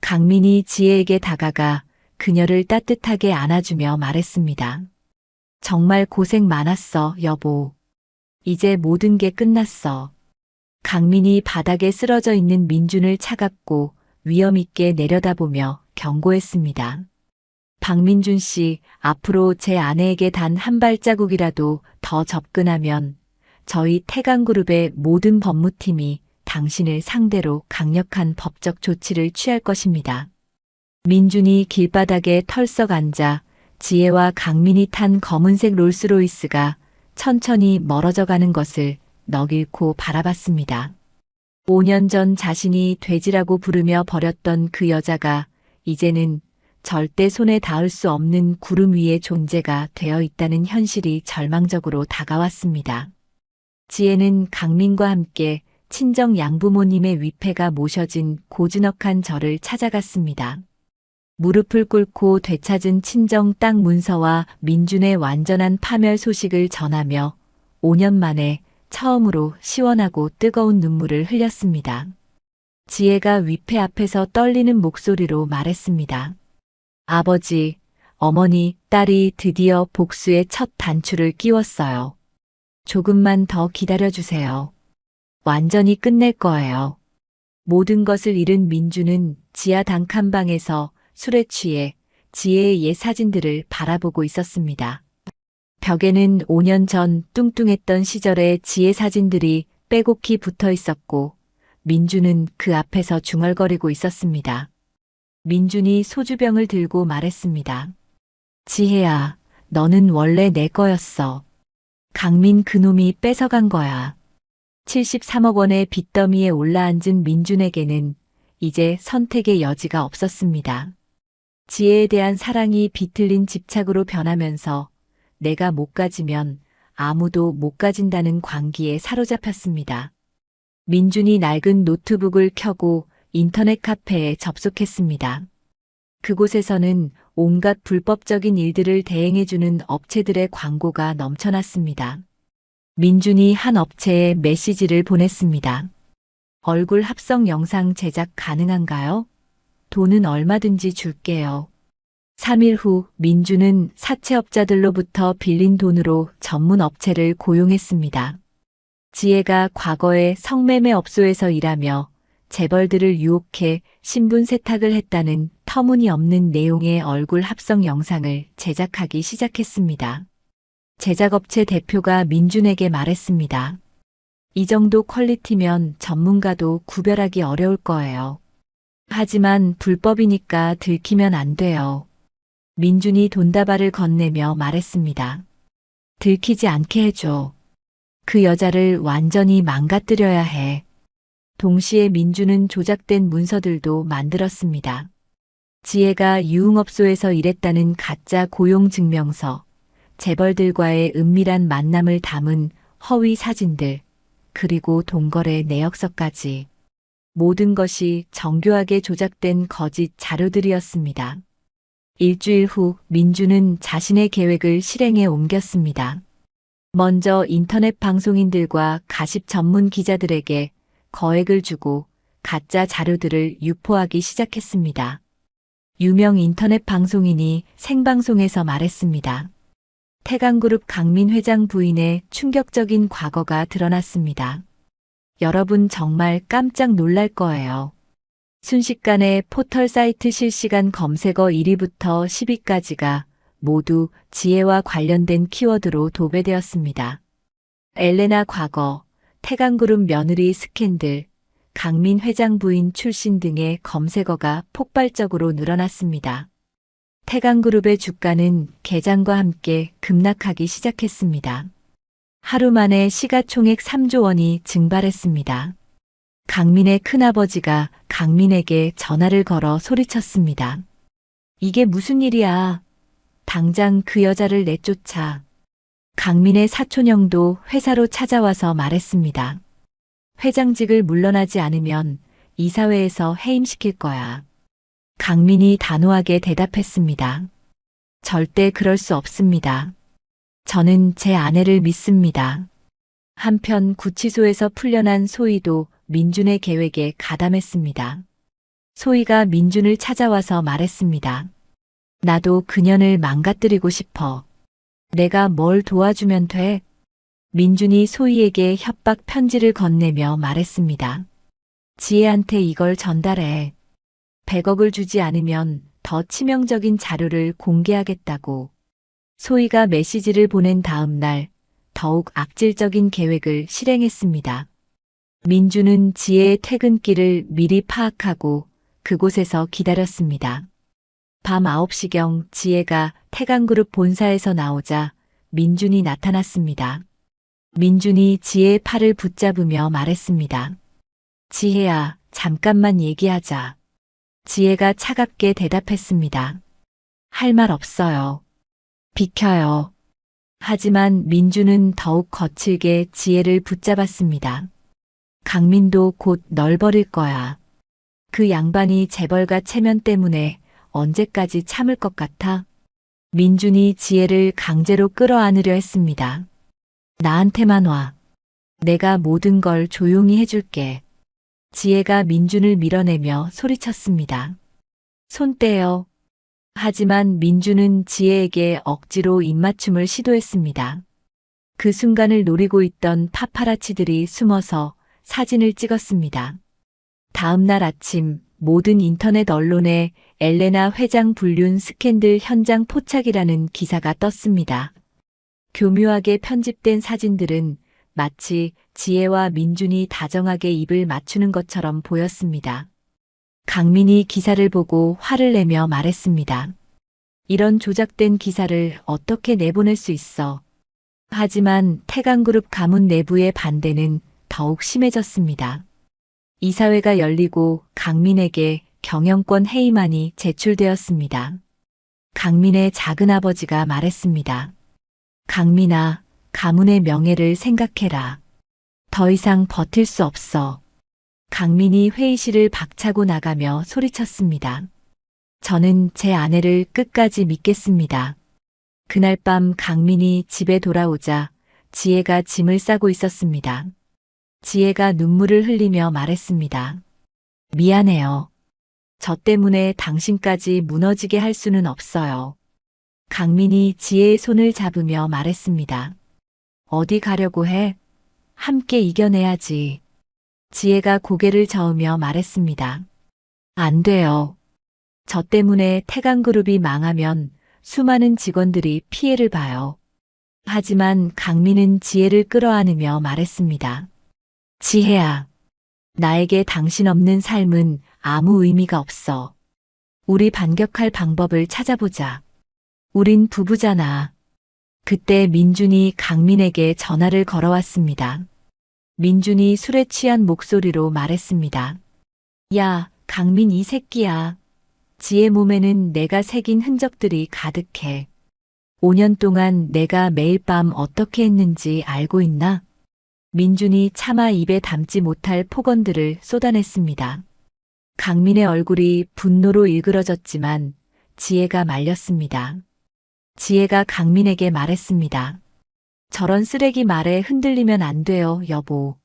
강민이 지혜에게 다가가 그녀를 따뜻하게 안아주며 말했습니다. 정말 고생 많았어, 여보. 이제 모든 게 끝났어. 강민이 바닥에 쓰러져 있는 민준을 차갑고 위험 있게 내려다보며 경고했습니다. 박민준 씨, 앞으로 제 아내에게 단 한 발자국이라도 더 접근하면 저희 태강그룹의 모든 법무팀이 당신을 상대로 강력한 법적 조치를 취할 것입니다. 민준이 길바닥에 털썩 앉아 지혜와 강민이 탄 검은색 롤스로이스가 천천히 멀어져 가는 것을 넋일고 바라봤습니다. 5년 전 자신이 돼지라고 부르며 버렸던 그 여자가 이제는 절대 손에 닿을 수 없는 구름 위의 존재가 되어 있다는 현실이 절망적으로 다가왔습니다. 지혜는 강민과 함께 친정 양부모님의 위패가 모셔진 고즈넉한 절을 찾아갔습니다. 무릎을 꿇고 되찾은 친정 땅 문서와 민준의 완전한 파멸 소식을 전하며 5년 만에 처음으로 시원하고 뜨거운 눈물을 흘렸습니다. 지혜가 위패 앞에서 떨리는 목소리로 말했습니다. 아버지, 어머니, 딸이 드디어 복수의 첫 단추를 끼웠어요. 조금만 더 기다려주세요. 완전히 끝낼 거예요. 모든 것을 잃은 민주는 지하 단칸방에서 술에 취해 지혜의 옛 사진들을 바라보고 있었습니다. 벽에는 5년 전 뚱뚱했던 시절의 지혜 사진들이 빼곡히 붙어 있었고 민주는 그 앞에서 중얼거리고 있었습니다. 민준이 소주병을 들고 말했습니다. 지혜야, 너는 원래 내 거였어. 강민 그놈이 뺏어간 거야. 73억 원의 빚더미에 올라앉은 민준에게는 이제 선택의 여지가 없었습니다. 지혜에 대한 사랑이 비틀린 집착으로 변하면서 내가 못 가지면 아무도 못 가진다는 광기에 사로잡혔습니다. 민준이 낡은 노트북을 켜고 인터넷 카페에 접속했습니다. 그곳에서는 온갖 불법적인 일들을 대행해주는 업체들의 광고가 넘쳐났습니다. 민준이 한 업체에 메시지를 보냈습니다. 얼굴 합성 영상 제작 가능한가요? 돈은 얼마든지 줄게요. 3일 후 민준은 사채업자들로부터 빌린 돈으로 전문 업체를 고용했습니다. 지혜가 과거에 성매매 업소에서 일하며 재벌들을 유혹해 신분 세탁을 했다는 터무니없는 내용의 얼굴 합성 영상을 제작하기 시작했습니다. 제작업체 대표가 민준에게 말했습니다. 이 정도 퀄리티면 전문가도 구별하기 어려울 거예요. 하지만 불법이니까 들키면 안 돼요. 민준이 돈다발을 건네며 말했습니다. 들키지 않게 해줘. 그 여자를 완전히 망가뜨려야 해. 동시에 민준은 조작된 문서들도 만들었습니다. 지혜가 유흥업소에서 일했다는 가짜 고용증명서, 재벌들과의 은밀한 만남을 담은 허위 사진들, 그리고 동거래 내역서까지. 모든 것이 정교하게 조작된 거짓 자료들이었습니다. 일주일 후 민주는 자신의 계획을 실행에 옮겼습니다. 먼저 인터넷 방송인들과 가십 전문 기자들에게 거액을 주고 가짜 자료들을 유포하기 시작했습니다. 유명 인터넷 방송인이 생방송에서 말했습니다. 태강그룹 강민 회장 부인의 충격적인 과거가 드러났습니다. 여러분 정말 깜짝 놀랄 거예요. 순식간에 포털 사이트 실시간 검색어 1위부터 10위까지가 모두 지혜와 관련된 키워드로 도배되었습니다. 엘레나 과거, 태강그룹 며느리 스캔들, 강민 회장 부인 출신 등의 검색어가 폭발적으로 늘어났습니다. 태강그룹의 주가는 개장과 함께 급락하기 시작했습니다. 하루 만에 시가총액 3조 원이 증발했습니다. 강민의 큰아버지가 강민에게 전화를 걸어 소리쳤습니다. 이게 무슨 일이야? 당장 그 여자를 내쫓아. 강민의 사촌형도 회사로 찾아와서 말했습니다. 회장직을 물러나지 않으면 이사회에서 해임시킬 거야. 강민이 단호하게 대답했습니다. 절대 그럴 수 없습니다. 저는 제 아내를 믿습니다. 한편 구치소에서 풀려난 소희도 민준의 계획에 가담했습니다. 소희가 민준을 찾아와서 말했습니다. 나도 그년을 망가뜨리고 싶어. 내가 뭘 도와주면 돼? 민준이 소희에게 협박 편지를 건네며 말했습니다. 지혜한테 이걸 전달해. 100억을 주지 않으면 더 치명적인 자료를 공개하겠다고. 소희가 메시지를 보낸 다음 날 더욱 악질적인 계획을 실행했습니다. 민준은 지혜의 퇴근길을 미리 파악하고 그곳에서 기다렸습니다. 밤 9시경 지혜가 태강그룹 본사에서 나오자 민준이 나타났습니다. 민준이 지혜의 팔을 붙잡으며 말했습니다. 지혜야, 잠깐만 얘기하자. 지혜가 차갑게 대답했습니다. 할 말 없어요. 비켜요. 하지만 민준은 더욱 거칠게 지혜를 붙잡았습니다. 강민도 곧 널 버릴 거야. 그 양반이 재벌가 체면 때문에 언제까지 참을 것 같아? 민준이 지혜를 강제로 끌어안으려 했습니다. 나한테만 와. 내가 모든 걸 조용히 해줄게. 지혜가 민준을 밀어내며 소리쳤습니다. 손 떼요. 하지만 민준은 지혜에게 억지로 입맞춤을 시도했습니다. 그 순간을 노리고 있던 파파라치들이 숨어서 사진을 찍었습니다. 다음 날 아침 모든 인터넷 언론에 엘레나 회장 불륜 스캔들 현장 포착이라는 기사가 떴습니다. 교묘하게 편집된 사진들은 마치 지혜와 민준이 다정하게 입을 맞추는 것처럼 보였습니다. 강민이 기사를 보고 화를 내며 말했습니다. 이런 조작된 기사를 어떻게 내보낼 수 있어? 하지만 태강그룹 가문 내부의 반대는 더욱 심해졌습니다. 이사회가 열리고 강민에게 경영권 해임안이 제출되었습니다. 강민의 작은아버지가 말했습니다. 강민아, 가문의 명예를 생각해라. 더 이상 버틸 수 없어. 강민이 회의실을 박차고 나가며 소리쳤습니다. 저는 제 아내를 끝까지 믿겠습니다. 그날 밤 강민이 집에 돌아오자 지혜가 짐을 싸고 있었습니다. 지혜가 눈물을 흘리며 말했습니다. 미안해요. 저 때문에 당신까지 무너지게 할 수는 없어요. 강민이 지혜의 손을 잡으며 말했습니다. 어디 가려고 해? 함께 이겨내야지. 지혜가 고개를 저으며 말했습니다. 안 돼요. 저 때문에 태강그룹이 망하면 수많은 직원들이 피해를 봐요. 하지만 강민은 지혜를 끌어안으며 말했습니다. 지혜야, 나에게 당신 없는 삶은 아무 의미가 없어. 우리 반격할 방법을 찾아보자. 우린 부부잖아. 그때 민준이 강민에게 전화를 걸어왔습니다. 민준이 술에 취한 목소리로 말했습니다. 야, 강민 이 새끼야. 지혜 몸에는 내가 새긴 흔적들이 가득해. 5년 동안 내가 매일 밤 어떻게 했는지 알고 있나? 민준이 차마 입에 담지 못할 폭언들을 쏟아냈습니다. 강민의 얼굴이 분노로 일그러졌지만 지혜가 말렸습니다. 지혜가 강민에게 말했습니다. 저런 쓰레기 말에 흔들리면 안 돼요, 여보.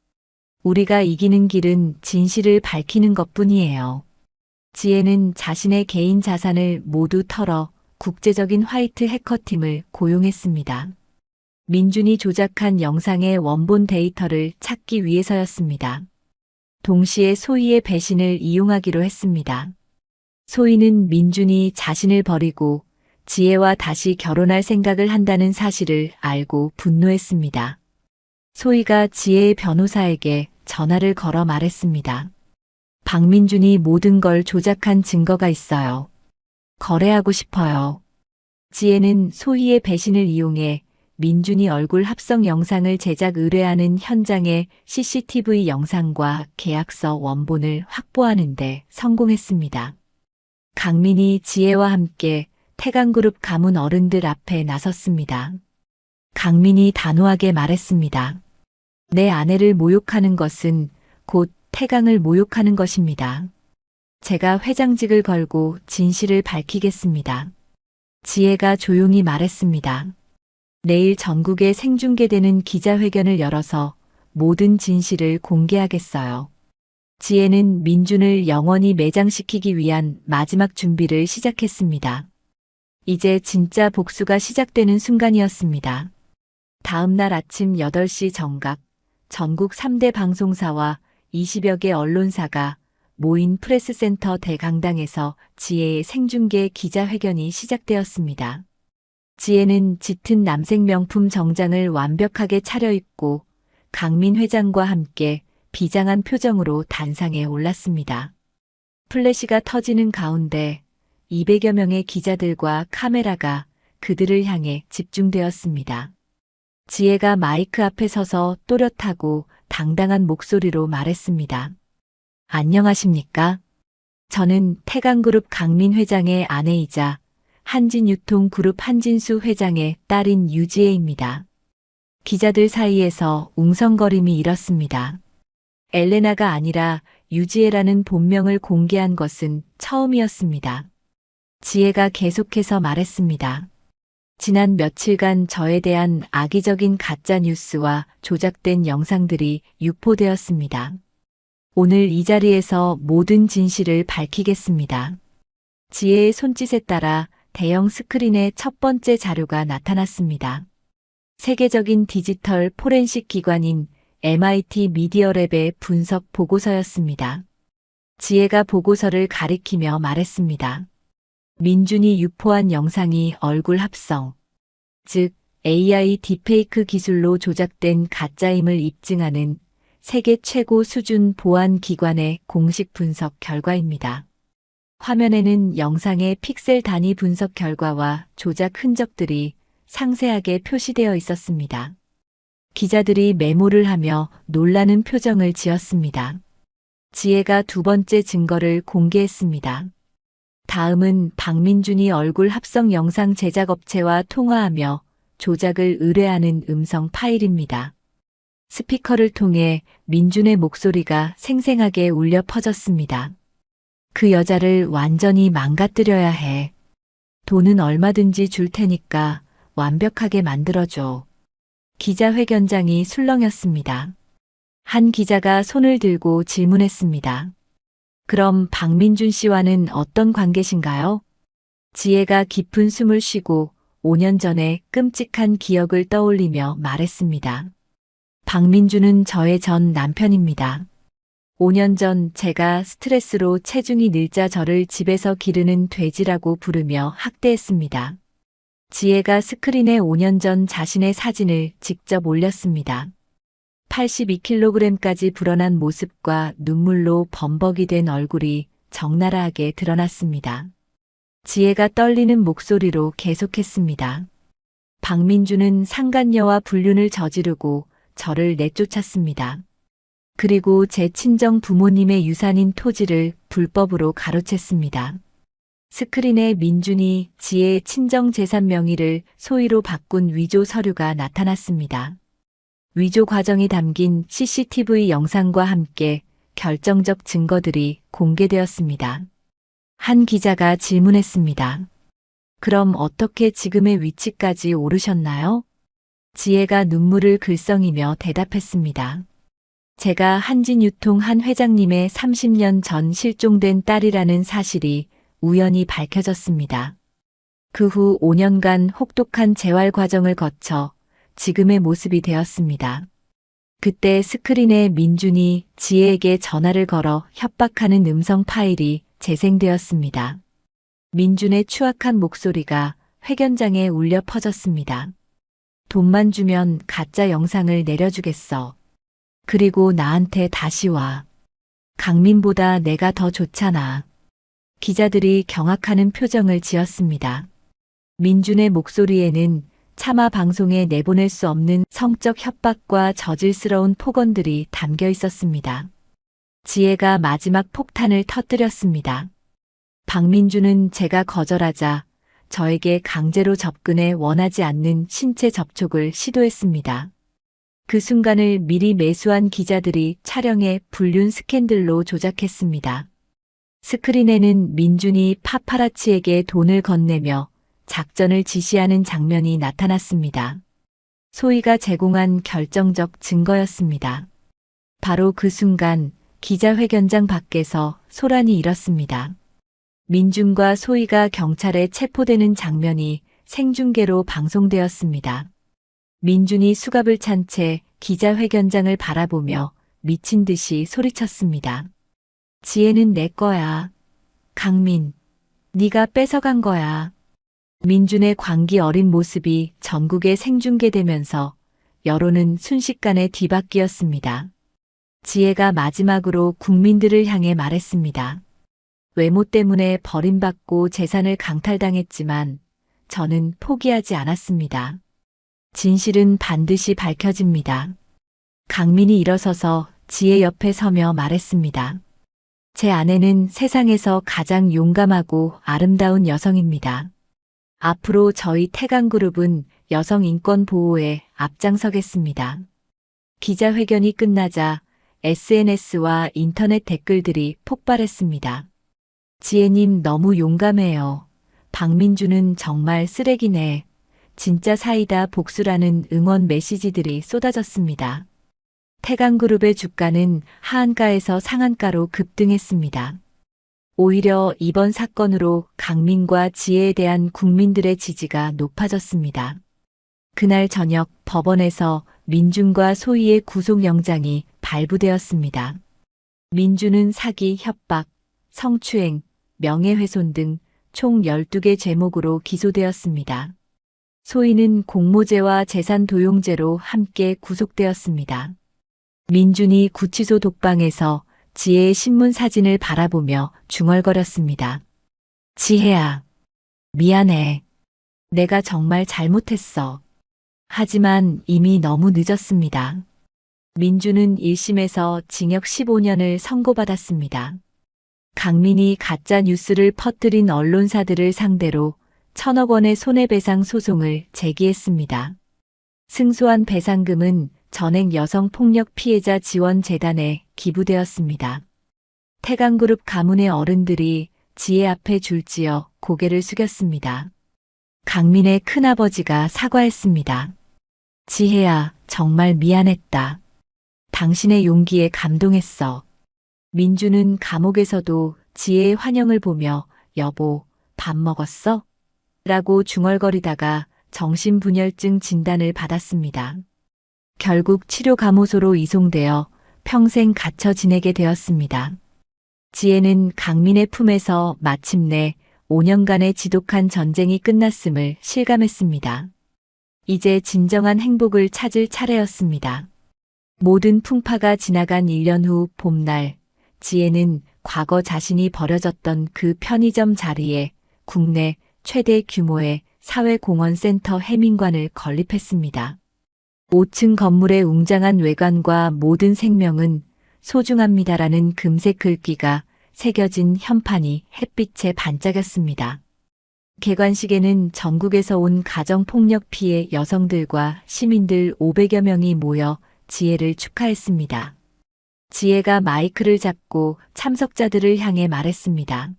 우리가 이기는 길은 진실을 밝히는 것뿐이에요. 지혜는 자신의 개인 자산을 모두 털어 국제적인 화이트 해커팀을 고용했습니다. 민준이 조작한 영상의 원본 데이터를 찾기 위해서였습니다. 동시에 소희의 배신을 이용하기로 했습니다. 소희는 민준이 자신을 버리고 지혜와 다시 결혼할 생각을 한다는 사실을 알고 분노했습니다. 소희가 지혜의 변호사에게 전화를 걸어 말했습니다. 박민준이 모든 걸 조작한 증거가 있어요. 거래하고 싶어요. 지혜는 소희의 배신을 이용해 민준이 얼굴 합성 영상을 제작 의뢰하는 현장의 CCTV 영상과 계약서 원본을 확보하는데 성공했습니다. 강민이 지혜와 함께 태강그룹 가문 어른들 앞에 나섰습니다. 강민이 단호하게 말했습니다. 내 아내를 모욕하는 것은 곧 태강을 모욕하는 것입니다. 제가 회장직을 걸고 진실을 밝히겠습니다. 지혜가 조용히 말했습니다. 내일 전국에 생중계되는 기자회견을 열어서 모든 진실을 공개하겠어요. 지혜는 민준을 영원히 매장시키기 위한 마지막 준비를 시작했습니다. 이제 진짜 복수가 시작되는 순간이었습니다. 다음 날 아침 8시 정각, 전국 3대 방송사와 20여 개 언론사가 모인 프레스센터 대강당에서 지혜의 생중계 기자회견이 시작되었습니다. 지혜는 짙은 남색 명품 정장을 완벽하게 차려입고 강민 회장과 함께 비장한 표정으로 단상에 올랐습니다. 플래시가 터지는 가운데 200여 명의 기자들과 카메라가 그들을 향해 집중되었습니다. 지혜가 마이크 앞에 서서 또렷하고 당당한 목소리로 말했습니다. 안녕하십니까? 저는 태강그룹 강민 회장의 아내이자 한진유통그룹 한진수 회장의 딸인 유지혜입니다. 기자들 사이에서 웅성거림이 일었습니다. 엘레나가 아니라 유지혜라는 본명을 공개한 것은 처음이었습니다. 지혜가 계속해서 말했습니다. 지난 며칠간 저에 대한 악의적인 가짜 뉴스와 조작된 영상들이 유포되었습니다. 오늘 이 자리에서 모든 진실을 밝히겠습니다. 지혜의 손짓에 따라 대형 스크린에 첫 번째 자료가 나타났습니다. 세계적인 디지털 포렌식 기관인 MIT 미디어랩의 분석 보고서였습니다. 지혜가 보고서를 가리키며 말했습니다. 민준이 유포한 영상이 얼굴 합성, 즉 AI 딥페이크 기술로 조작된 가짜임을 입증하는 세계 최고 수준 보안 기관의 공식 분석 결과입니다. 화면에는 영상의 픽셀 단위 분석 결과와 조작 흔적들이 상세하게 표시되어 있었습니다. 기자들이 메모를 하며 놀라는 표정을 지었습니다. 지혜가 두 번째 증거를 공개했습니다. 다음은 박민준이 얼굴 합성 영상 제작업체와 통화하며 조작을 의뢰하는 음성 파일입니다. 스피커를 통해 민준의 목소리가 생생하게 울려 퍼졌습니다. 그 여자를 완전히 망가뜨려야 해. 돈은 얼마든지 줄 테니까 완벽하게 만들어줘. 기자회견장이 술렁였습니다. 한 기자가 손을 들고 질문했습니다. 그럼 박민준 씨와는 어떤 관계신가요? 지혜가 깊은 숨을 쉬고 5년 전에 끔찍한 기억을 떠올리며 말했습니다. 박민준은 저의 전 남편입니다. 5년 전 제가 스트레스로 체중이 늘자 저를 집에서 기르는 돼지라고 부르며 학대했습니다. 지혜가 스크린에 5년 전 자신의 사진을 직접 올렸습니다. 82kg까지 불어난 모습과 눈물로 범벅이 된 얼굴이 적나라하게 드러났습니다. 지혜가 떨리는 목소리로 계속했습니다. 박민주는 상간녀와 불륜을 저지르고 저를 내쫓았습니다. 그리고 제 친정 부모님의 유산인 토지를 불법으로 가로챘습니다. 스크린에 민준이 지혜의 친정 재산 명의를 소유로 바꾼 위조 서류가 나타났습니다. 위조 과정이 담긴 CCTV 영상과 함께 결정적 증거들이 공개되었습니다. 한 기자가 질문했습니다. 그럼 어떻게 지금의 위치까지 오르셨나요? 지혜가 눈물을 글썽이며 대답했습니다. 제가 한진유통 한 회장님의 30년 전 실종된 딸이라는 사실이 우연히 밝혀졌습니다. 그 후 5년간 혹독한 재활 과정을 거쳐 지금의 모습이 되었습니다. 그때 스크린에 민준이 지혜에게 전화를 걸어 협박하는 음성 파일이 재생되었습니다. 민준의 추악한 목소리가 회견장에 울려 퍼졌습니다. 돈만 주면 가짜 영상을 내려주겠어. 그리고 나한테 다시 와. 강민보다 내가 더 좋잖아. 기자들이 경악하는 표정을 지었습니다. 민준의 목소리에는 차마 방송에 내보낼 수 없는 성적 협박과 저질스러운 폭언들이 담겨 있었습니다. 지혜가 마지막 폭탄을 터뜨렸습니다. 박민주는 제가 거절하자 저에게 강제로 접근해 원하지 않는 신체 접촉을 시도했습니다. 그 순간을 미리 매수한 기자들이 촬영해 불륜 스캔들로 조작했습니다. 스크린에는 민준이 파파라치에게 돈을 건네며 작전을 지시하는 장면이 나타났습니다. 소희가 제공한 결정적 증거였습니다. 바로 그 순간 기자회견장 밖에서 소란이 일었습니다. 민준과 소희가 경찰에 체포되는 장면이 생중계로 방송되었습니다. 민준이 수갑을 찬 채 기자회견장을 바라보며 미친 듯이 소리쳤습니다. 지혜는 내 거야. 강민, 네가 뺏어간 거야. 민준의 광기 어린 모습이 전국에 생중계되면서 여론은 순식간에 뒤바뀌었습니다. 지혜가 마지막으로 국민들을 향해 말했습니다. 외모 때문에 버림받고 재산을 강탈당했지만 저는 포기하지 않았습니다. 진실은 반드시 밝혀집니다. 강민이 일어서서 지혜 옆에 서며 말했습니다. 제 아내는 세상에서 가장 용감하고 아름다운 여성입니다. 앞으로 저희 태강그룹은 여성 인권 보호에 앞장서겠습니다. 기자회견이 끝나자 SNS와 인터넷 댓글들이 폭발했습니다. 지혜님 너무 용감해요. 박민주는 정말 쓰레기네. 진짜 사이다 복수라는 응원 메시지들이 쏟아졌습니다. 태강그룹의 주가는 하한가에서 상한가로 급등했습니다. 오히려 이번 사건으로 강민과 지혜에 대한 국민들의 지지가 높아졌습니다. 그날 저녁 법원에서 민준과 소희의 구속영장이 발부되었습니다. 민준은 사기, 협박, 성추행, 명예훼손 등 총 12개 죄목으로 기소되었습니다. 소희는 공모죄와 재산도용죄로 함께 구속되었습니다. 민준이 구치소 독방에서 지혜의 신문 사진을 바라보며 중얼거렸습니다. 지혜야, 미안해. 내가 정말 잘못했어. 하지만 이미 너무 늦었습니다. 민준은 1심에서 징역 15년을 선고받았습니다. 강민이 가짜 뉴스를 퍼뜨린 언론사들을 상대로 1,000억 원의 손해배상 소송을 제기했습니다. 승소한 배상금은 전액 여성폭력 피해자 지원재단에 기부되었습니다. 태강그룹 가문의 어른들이 지혜 앞에 줄지어 고개를 숙였습니다. 강민의 큰아버지가 사과했습니다. 지혜야, 정말 미안했다. 당신의 용기에 감동했어. 민주는 감옥에서도 지혜의 환영을 보며 여보, 밥 먹었어? 라고 중얼거리다가 정신분열증 진단을 받았습니다. 결국 치료감호소로 이송되어 평생 갇혀 지내게 되었습니다. 지혜는 강민의 품에서 마침내 5년간의 지독한 전쟁이 끝났음을 실감했습니다. 이제 진정한 행복을 찾을 차례였습니다. 모든 풍파가 지나간 1년 후 봄날, 지혜는 과거 자신이 버려졌던 그 편의점 자리에 국내 최대 규모의 사회공헌센터 해민관을 건립했습니다. 5층 건물의 웅장한 외관과 모든 생명은 소중합니다라는 금색 글귀가 새겨진 현판이 햇빛에 반짝였습니다. 개관식에는 전국에서 온 가정폭력 피해 여성들과 시민들 500여 명이 모여 지혜를 축하했습니다. 지혜가 마이크를 잡고 참석자들을 향해 말했습니다.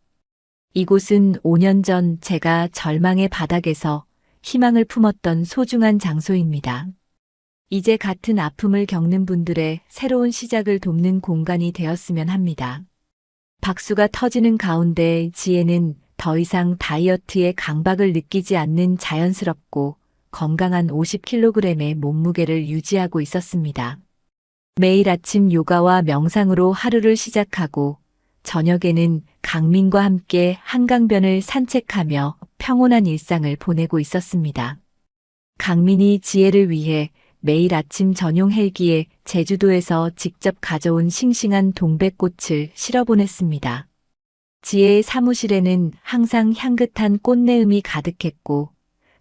이곳은 5년 전 제가 절망의 바닥에서 희망을 품었던 소중한 장소입니다. 이제 같은 아픔을 겪는 분들의 새로운 시작을 돕는 공간이 되었으면 합니다. 박수가 터지는 가운데 지혜는 더 이상 다이어트의 강박을 느끼지 않는 자연스럽고 건강한 50kg의 몸무게를 유지하고 있었습니다. 매일 아침 요가와 명상으로 하루를 시작하고 저녁에는 강민과 함께 한강변을 산책하며 평온한 일상을 보내고 있었습니다. 강민이 지혜를 위해 매일 아침 전용 헬기에 제주도에서 직접 가져온 싱싱한 동백꽃을 실어보냈습니다. 지혜의 사무실에는 항상 향긋한 꽃내음이 가득했고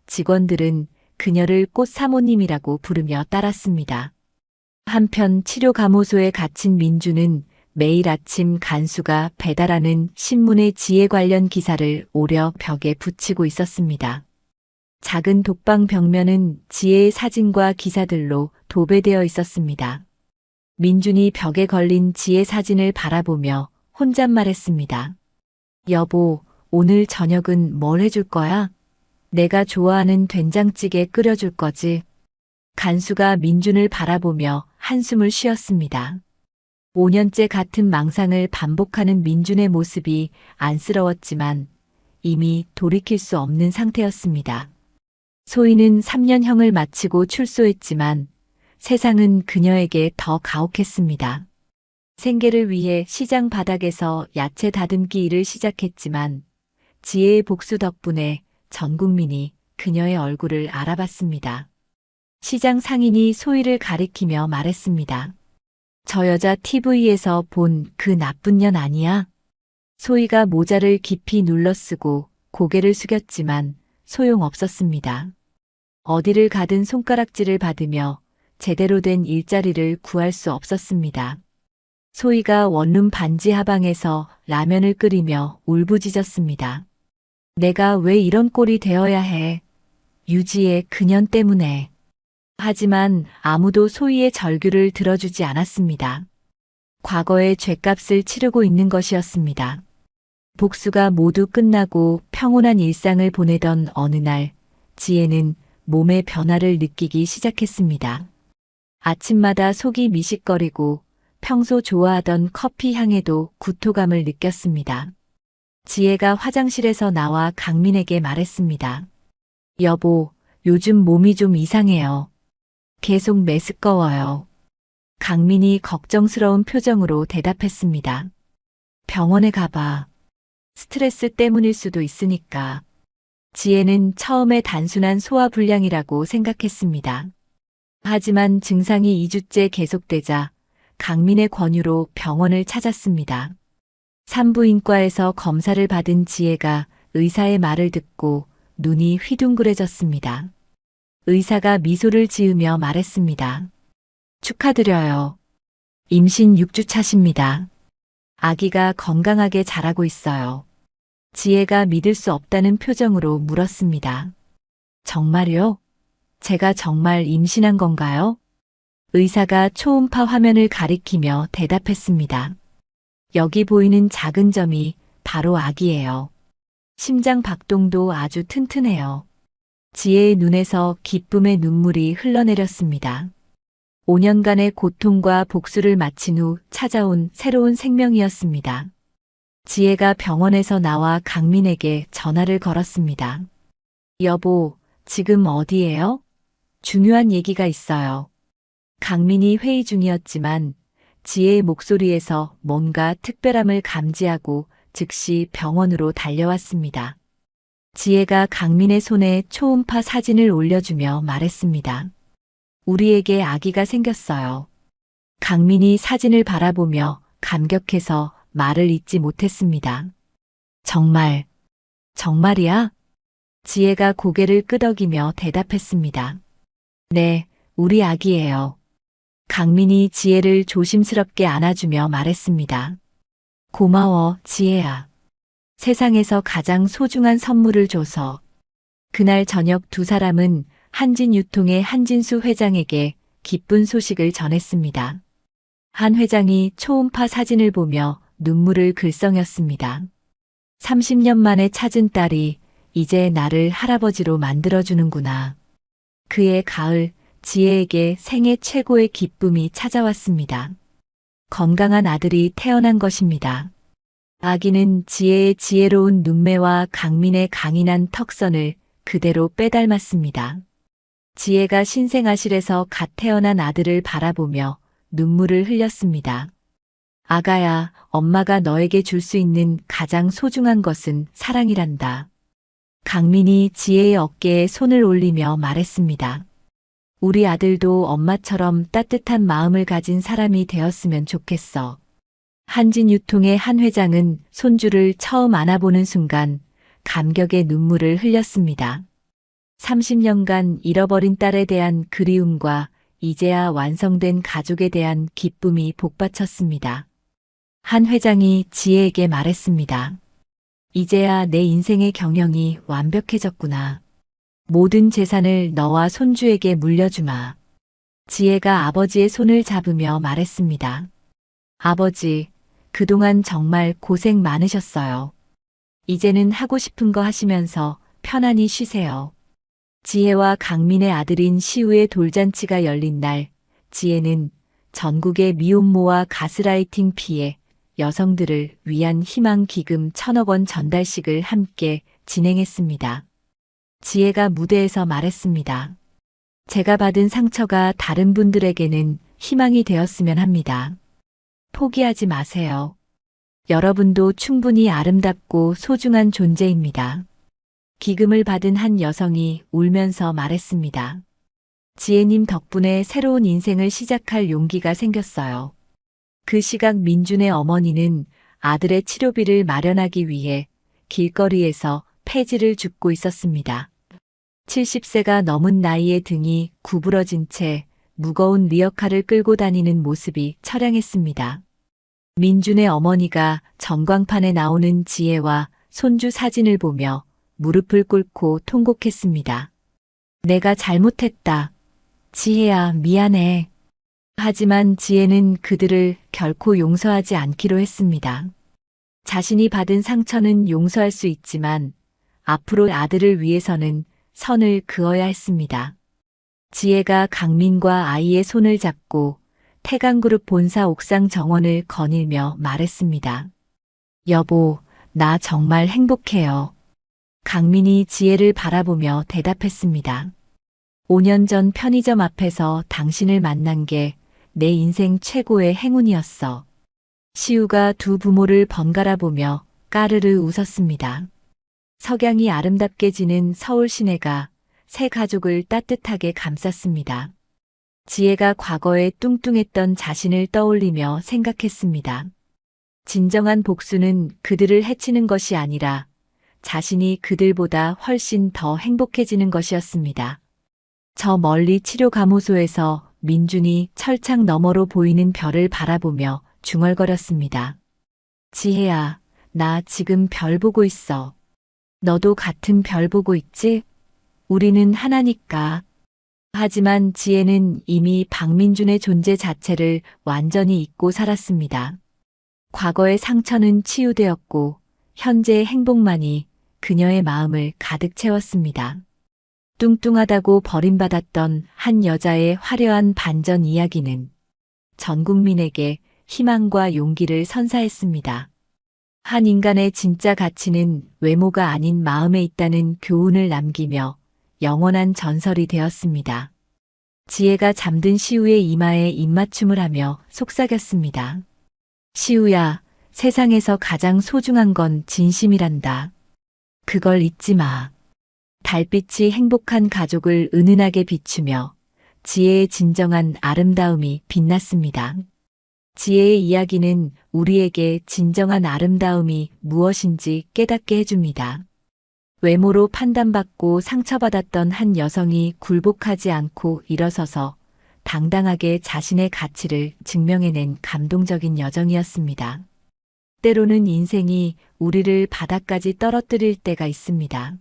직원들은 그녀를 꽃사모님이라고 부르며 따랐습니다. 한편 치료감호소에 갇힌 민주는 매일 아침 간수가 배달하는 신문의 지혜 관련 기사를 오려 벽에 붙이고 있었습니다. 작은 독방 벽면은 지혜의 사진과 기사들로 도배되어 있었습니다. 민준이 벽에 걸린 지혜 사진을 바라보며 혼잣말했습니다. 여보, 오늘 저녁은 뭘 해줄 거야? 내가 좋아하는 된장찌개 끓여줄 거지? 간수가 민준을 바라보며 한숨을 쉬었습니다. 5년째 같은 망상을 반복하는 민준의 모습이 안쓰러웠지만 이미 돌이킬 수 없는 상태였습니다. 소희는 3년형을 마치고 출소했지만 세상은 그녀에게 더 가혹했습니다. 생계를 위해 시장 바닥에서 야채 다듬기 일을 시작했지만 지혜의 복수 덕분에 전 국민이 그녀의 얼굴을 알아봤습니다. 시장 상인이 소희를 가리키며 말했습니다. 저 여자 TV에서 본 그 나쁜 년 아니야? 소희가 모자를 깊이 눌러쓰고 고개를 숙였지만 소용없었습니다. 어디를 가든 손가락질을 받으며 제대로 된 일자리를 구할 수 없었습니다. 소희가 원룸 반지 하방에서 라면을 끓이며 울부짖었습니다. 내가 왜 이런 꼴이 되어야 해? 유지의 그년 때문에. 하지만 아무도 소희의 절규를 들어주지 않았습니다. 과거의 죗값을 치르고 있는 것이었습니다. 복수가 모두 끝나고 평온한 일상을 보내던 어느 날, 지혜는 몸의 변화를 느끼기 시작했습니다. 아침마다 속이 미식거리고 평소 좋아하던 커피 향에도 구토감을 느꼈습니다. 지혜가 화장실에서 나와 강민에게 말했습니다. 여보, 요즘 몸이 좀 이상해요. 계속 메스꺼워요. 강민이 걱정스러운 표정으로 대답했습니다. 병원에 가봐. 스트레스 때문일 수도 있으니까. 지혜는 처음에 단순한 소화불량이라고 생각했습니다. 하지만 증상이 2주째 계속되자 강민의 권유로 병원을 찾았습니다. 산부인과에서 검사를 받은 지혜가 의사의 말을 듣고 눈이 휘둥그레졌습니다. 의사가 미소를 지으며 말했습니다. 축하드려요. 임신 6주 차십니다. 아기가 건강하게 자라고 있어요. 지혜가 믿을 수 없다는 표정으로 물었습니다. 정말요? 제가 정말 임신한 건가요? 의사가 초음파 화면을 가리키며 대답했습니다. 여기 보이는 작은 점이 바로 아기예요. 심장 박동도 아주 튼튼해요. 지혜의 눈에서 기쁨의 눈물이 흘러내렸습니다. 5년간의 고통과 복수를 마친 후 찾아온 새로운 생명이었습니다. 지혜가 병원에서 나와 강민에게 전화를 걸었습니다. 여보, 지금 어디예요? 중요한 얘기가 있어요. 강민이 회의 중이었지만 지혜의 목소리에서 뭔가 특별함을 감지하고 즉시 병원으로 달려왔습니다. 지혜가 강민의 손에 초음파 사진을 올려주며 말했습니다. 우리에게 아기가 생겼어요. 강민이 사진을 바라보며 감격해서 말을 잇지 못했습니다. 정말이야? 지혜가 고개를 끄덕이며 대답했습니다. 네, 우리 아기예요. 강민이 지혜를 조심스럽게 안아주며 말했습니다. 고마워, 지혜야. 세상에서 가장 소중한 선물을 줘서. 그날 저녁 두 사람은 한진유통의 한진수 회장에게 기쁜 소식을 전했습니다. 한 회장이 초음파 사진을 보며 눈물을 글썽였습니다. 30년 만에 찾은 딸이 이제 나를 할아버지로 만들어주는구나. 그해 가을, 지혜에게 생애 최고의 기쁨이 찾아왔습니다. 건강한 아들이 태어난 것입니다. 아기는 지혜의 지혜로운 눈매와 강민의 강인한 턱선을 그대로 빼닮았습니다. 지혜가 신생아실에서 갓 태어난 아들을 바라보며 눈물을 흘렸습니다. 아가야, 엄마가 너에게 줄 수 있는 가장 소중한 것은 사랑이란다. 강민이 지혜의 어깨에 손을 올리며 말했습니다. 우리 아들도 엄마처럼 따뜻한 마음을 가진 사람이 되었으면 좋겠어. 한진유통의 한 회장은 손주를 처음 안아보는 순간 감격의 눈물을 흘렸습니다. 30년간 잃어버린 딸에 대한 그리움과 이제야 완성된 가족에 대한 기쁨이 복받쳤습니다. 한 회장이 지혜에게 말했습니다. 이제야 내 인생의 경영이 완벽해졌구나. 모든 재산을 너와 손주에게 물려주마. 지혜가 아버지의 손을 잡으며 말했습니다. 아버지, 그동안 정말 고생 많으셨어요. 이제는 하고 싶은 거 하시면서 편안히 쉬세요. 지혜와 강민의 아들인 시우의 돌잔치가 열린 날, 지혜는 전국의 미혼모와 가스라이팅 피해 여성들을 위한 희망 기금 1,000억 원 전달식을 함께 진행했습니다. 지혜가 무대에서 말했습니다. 제가 받은 상처가 다른 분들에게는 희망이 되었으면 합니다. 포기하지 마세요. 여러분도 충분히 아름답고 소중한 존재입니다. 기금을 받은 한 여성이 울면서 말했습니다. 지혜님 덕분에 새로운 인생을 시작할 용기가 생겼어요. 그 시각 민준의 어머니는 아들의 치료비를 마련하기 위해 길거리에서 폐지를 줍고 있었습니다. 70세가 넘은 나이에 등이 구부러진 채 무거운 리어카를 끌고 다니는 모습이 처량했습니다. 민준의 어머니가 전광판에 나오는 지혜와 손주 사진을 보며 무릎을 꿇고 통곡했습니다. 내가 잘못했다. 지혜야, 미안해. 하지만 지혜는 그들을 결코 용서하지 않기로 했습니다. 자신이 받은 상처는 용서할 수 있지만 앞으로 아들을 위해서는 선을 그어야 했습니다. 지혜가 강민과 아이의 손을 잡고 태강그룹 본사 옥상 정원을 거닐며 말했습니다. 여보, 나 정말 행복해요. 강민이 지혜를 바라보며 대답했습니다. 5년 전 편의점 앞에서 당신을 만난 게 내 인생 최고의 행운이었어. 시우가 두 부모를 번갈아 보며 까르르 웃었습니다. 석양이 아름답게 지는 서울 시내가 세 가족을 따뜻하게 감쌌습니다. 지혜가 과거에 뚱뚱했던 자신을 떠올리며 생각했습니다. 진정한 복수는 그들을 해치는 것이 아니라 자신이 그들보다 훨씬 더 행복해지는 것이었습니다. 저 멀리 치료감호소에서 민준이 철창 너머로 보이는 별을 바라보며 중얼거렸습니다. 지혜야, 나 지금 별 보고 있어. 너도 같은 별 보고 있지? 우리는 하나니까. 하지만 지혜는 이미 박민준의 존재 자체를 완전히 잊고 살았습니다. 과거의 상처는 치유되었고 현재의 행복만이 그녀의 마음을 가득 채웠습니다. 뚱뚱하다고 버림받았던 한 여자의 화려한 반전 이야기는 전 국민에게 희망과 용기를 선사했습니다. 한 인간의 진짜 가치는 외모가 아닌 마음에 있다는 교훈을 남기며 영원한 전설이 되었습니다. 지혜가 잠든 시우의 이마에 입맞춤을 하며 속삭였습니다. 시우야, 세상에서 가장 소중한 건 진심이란다. 그걸 잊지 마. 달빛이 행복한 가족을 은은하게 비추며 지혜의 진정한 아름다움이 빛났습니다. 지혜의 이야기는 우리에게 진정한 아름다움이 무엇인지 깨닫게 해줍니다. 외모로 판단받고 상처받았던 한 여성이 굴복하지 않고 일어서서 당당하게 자신의 가치를 증명해낸 감동적인 여정이었습니다. 때로는 인생이 우리를 바닥까지 떨어뜨릴 때가 있습니다.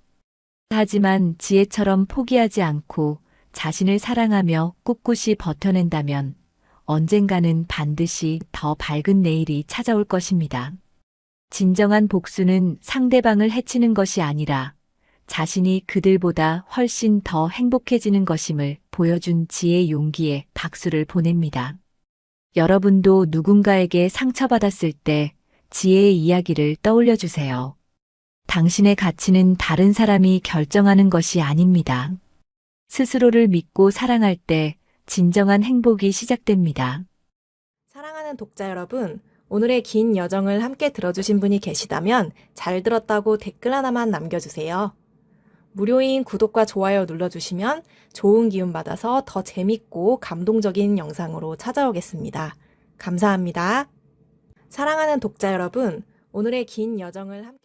하지만 지혜처럼 포기하지 않고 자신을 사랑하며 꿋꿋이 버텨낸다면 언젠가는 반드시 더 밝은 내일이 찾아올 것입니다. 진정한 복수는 상대방을 해치는 것이 아니라 자신이 그들보다 훨씬 더 행복해지는 것임을 보여준 지혜의 용기에 박수를 보냅니다. 여러분도 누군가에게 상처받았을 때 지혜의 이야기를 떠올려 주세요. 당신의 가치는 다른 사람이 결정하는 것이 아닙니다. 스스로를 믿고 사랑할 때 진정한 행복이 시작됩니다. 사랑하는 독자 여러분, 오늘의 긴 여정을 함께 들어주신 분이 계시다면 잘 들었다고 댓글 하나만 남겨주세요. 무료인 구독과 좋아요 눌러주시면 좋은 기운 받아서 더 재밌고 감동적인 영상으로 찾아오겠습니다. 감사합니다. 사랑하는 독자 여러분, 오늘의 긴 여정을 함께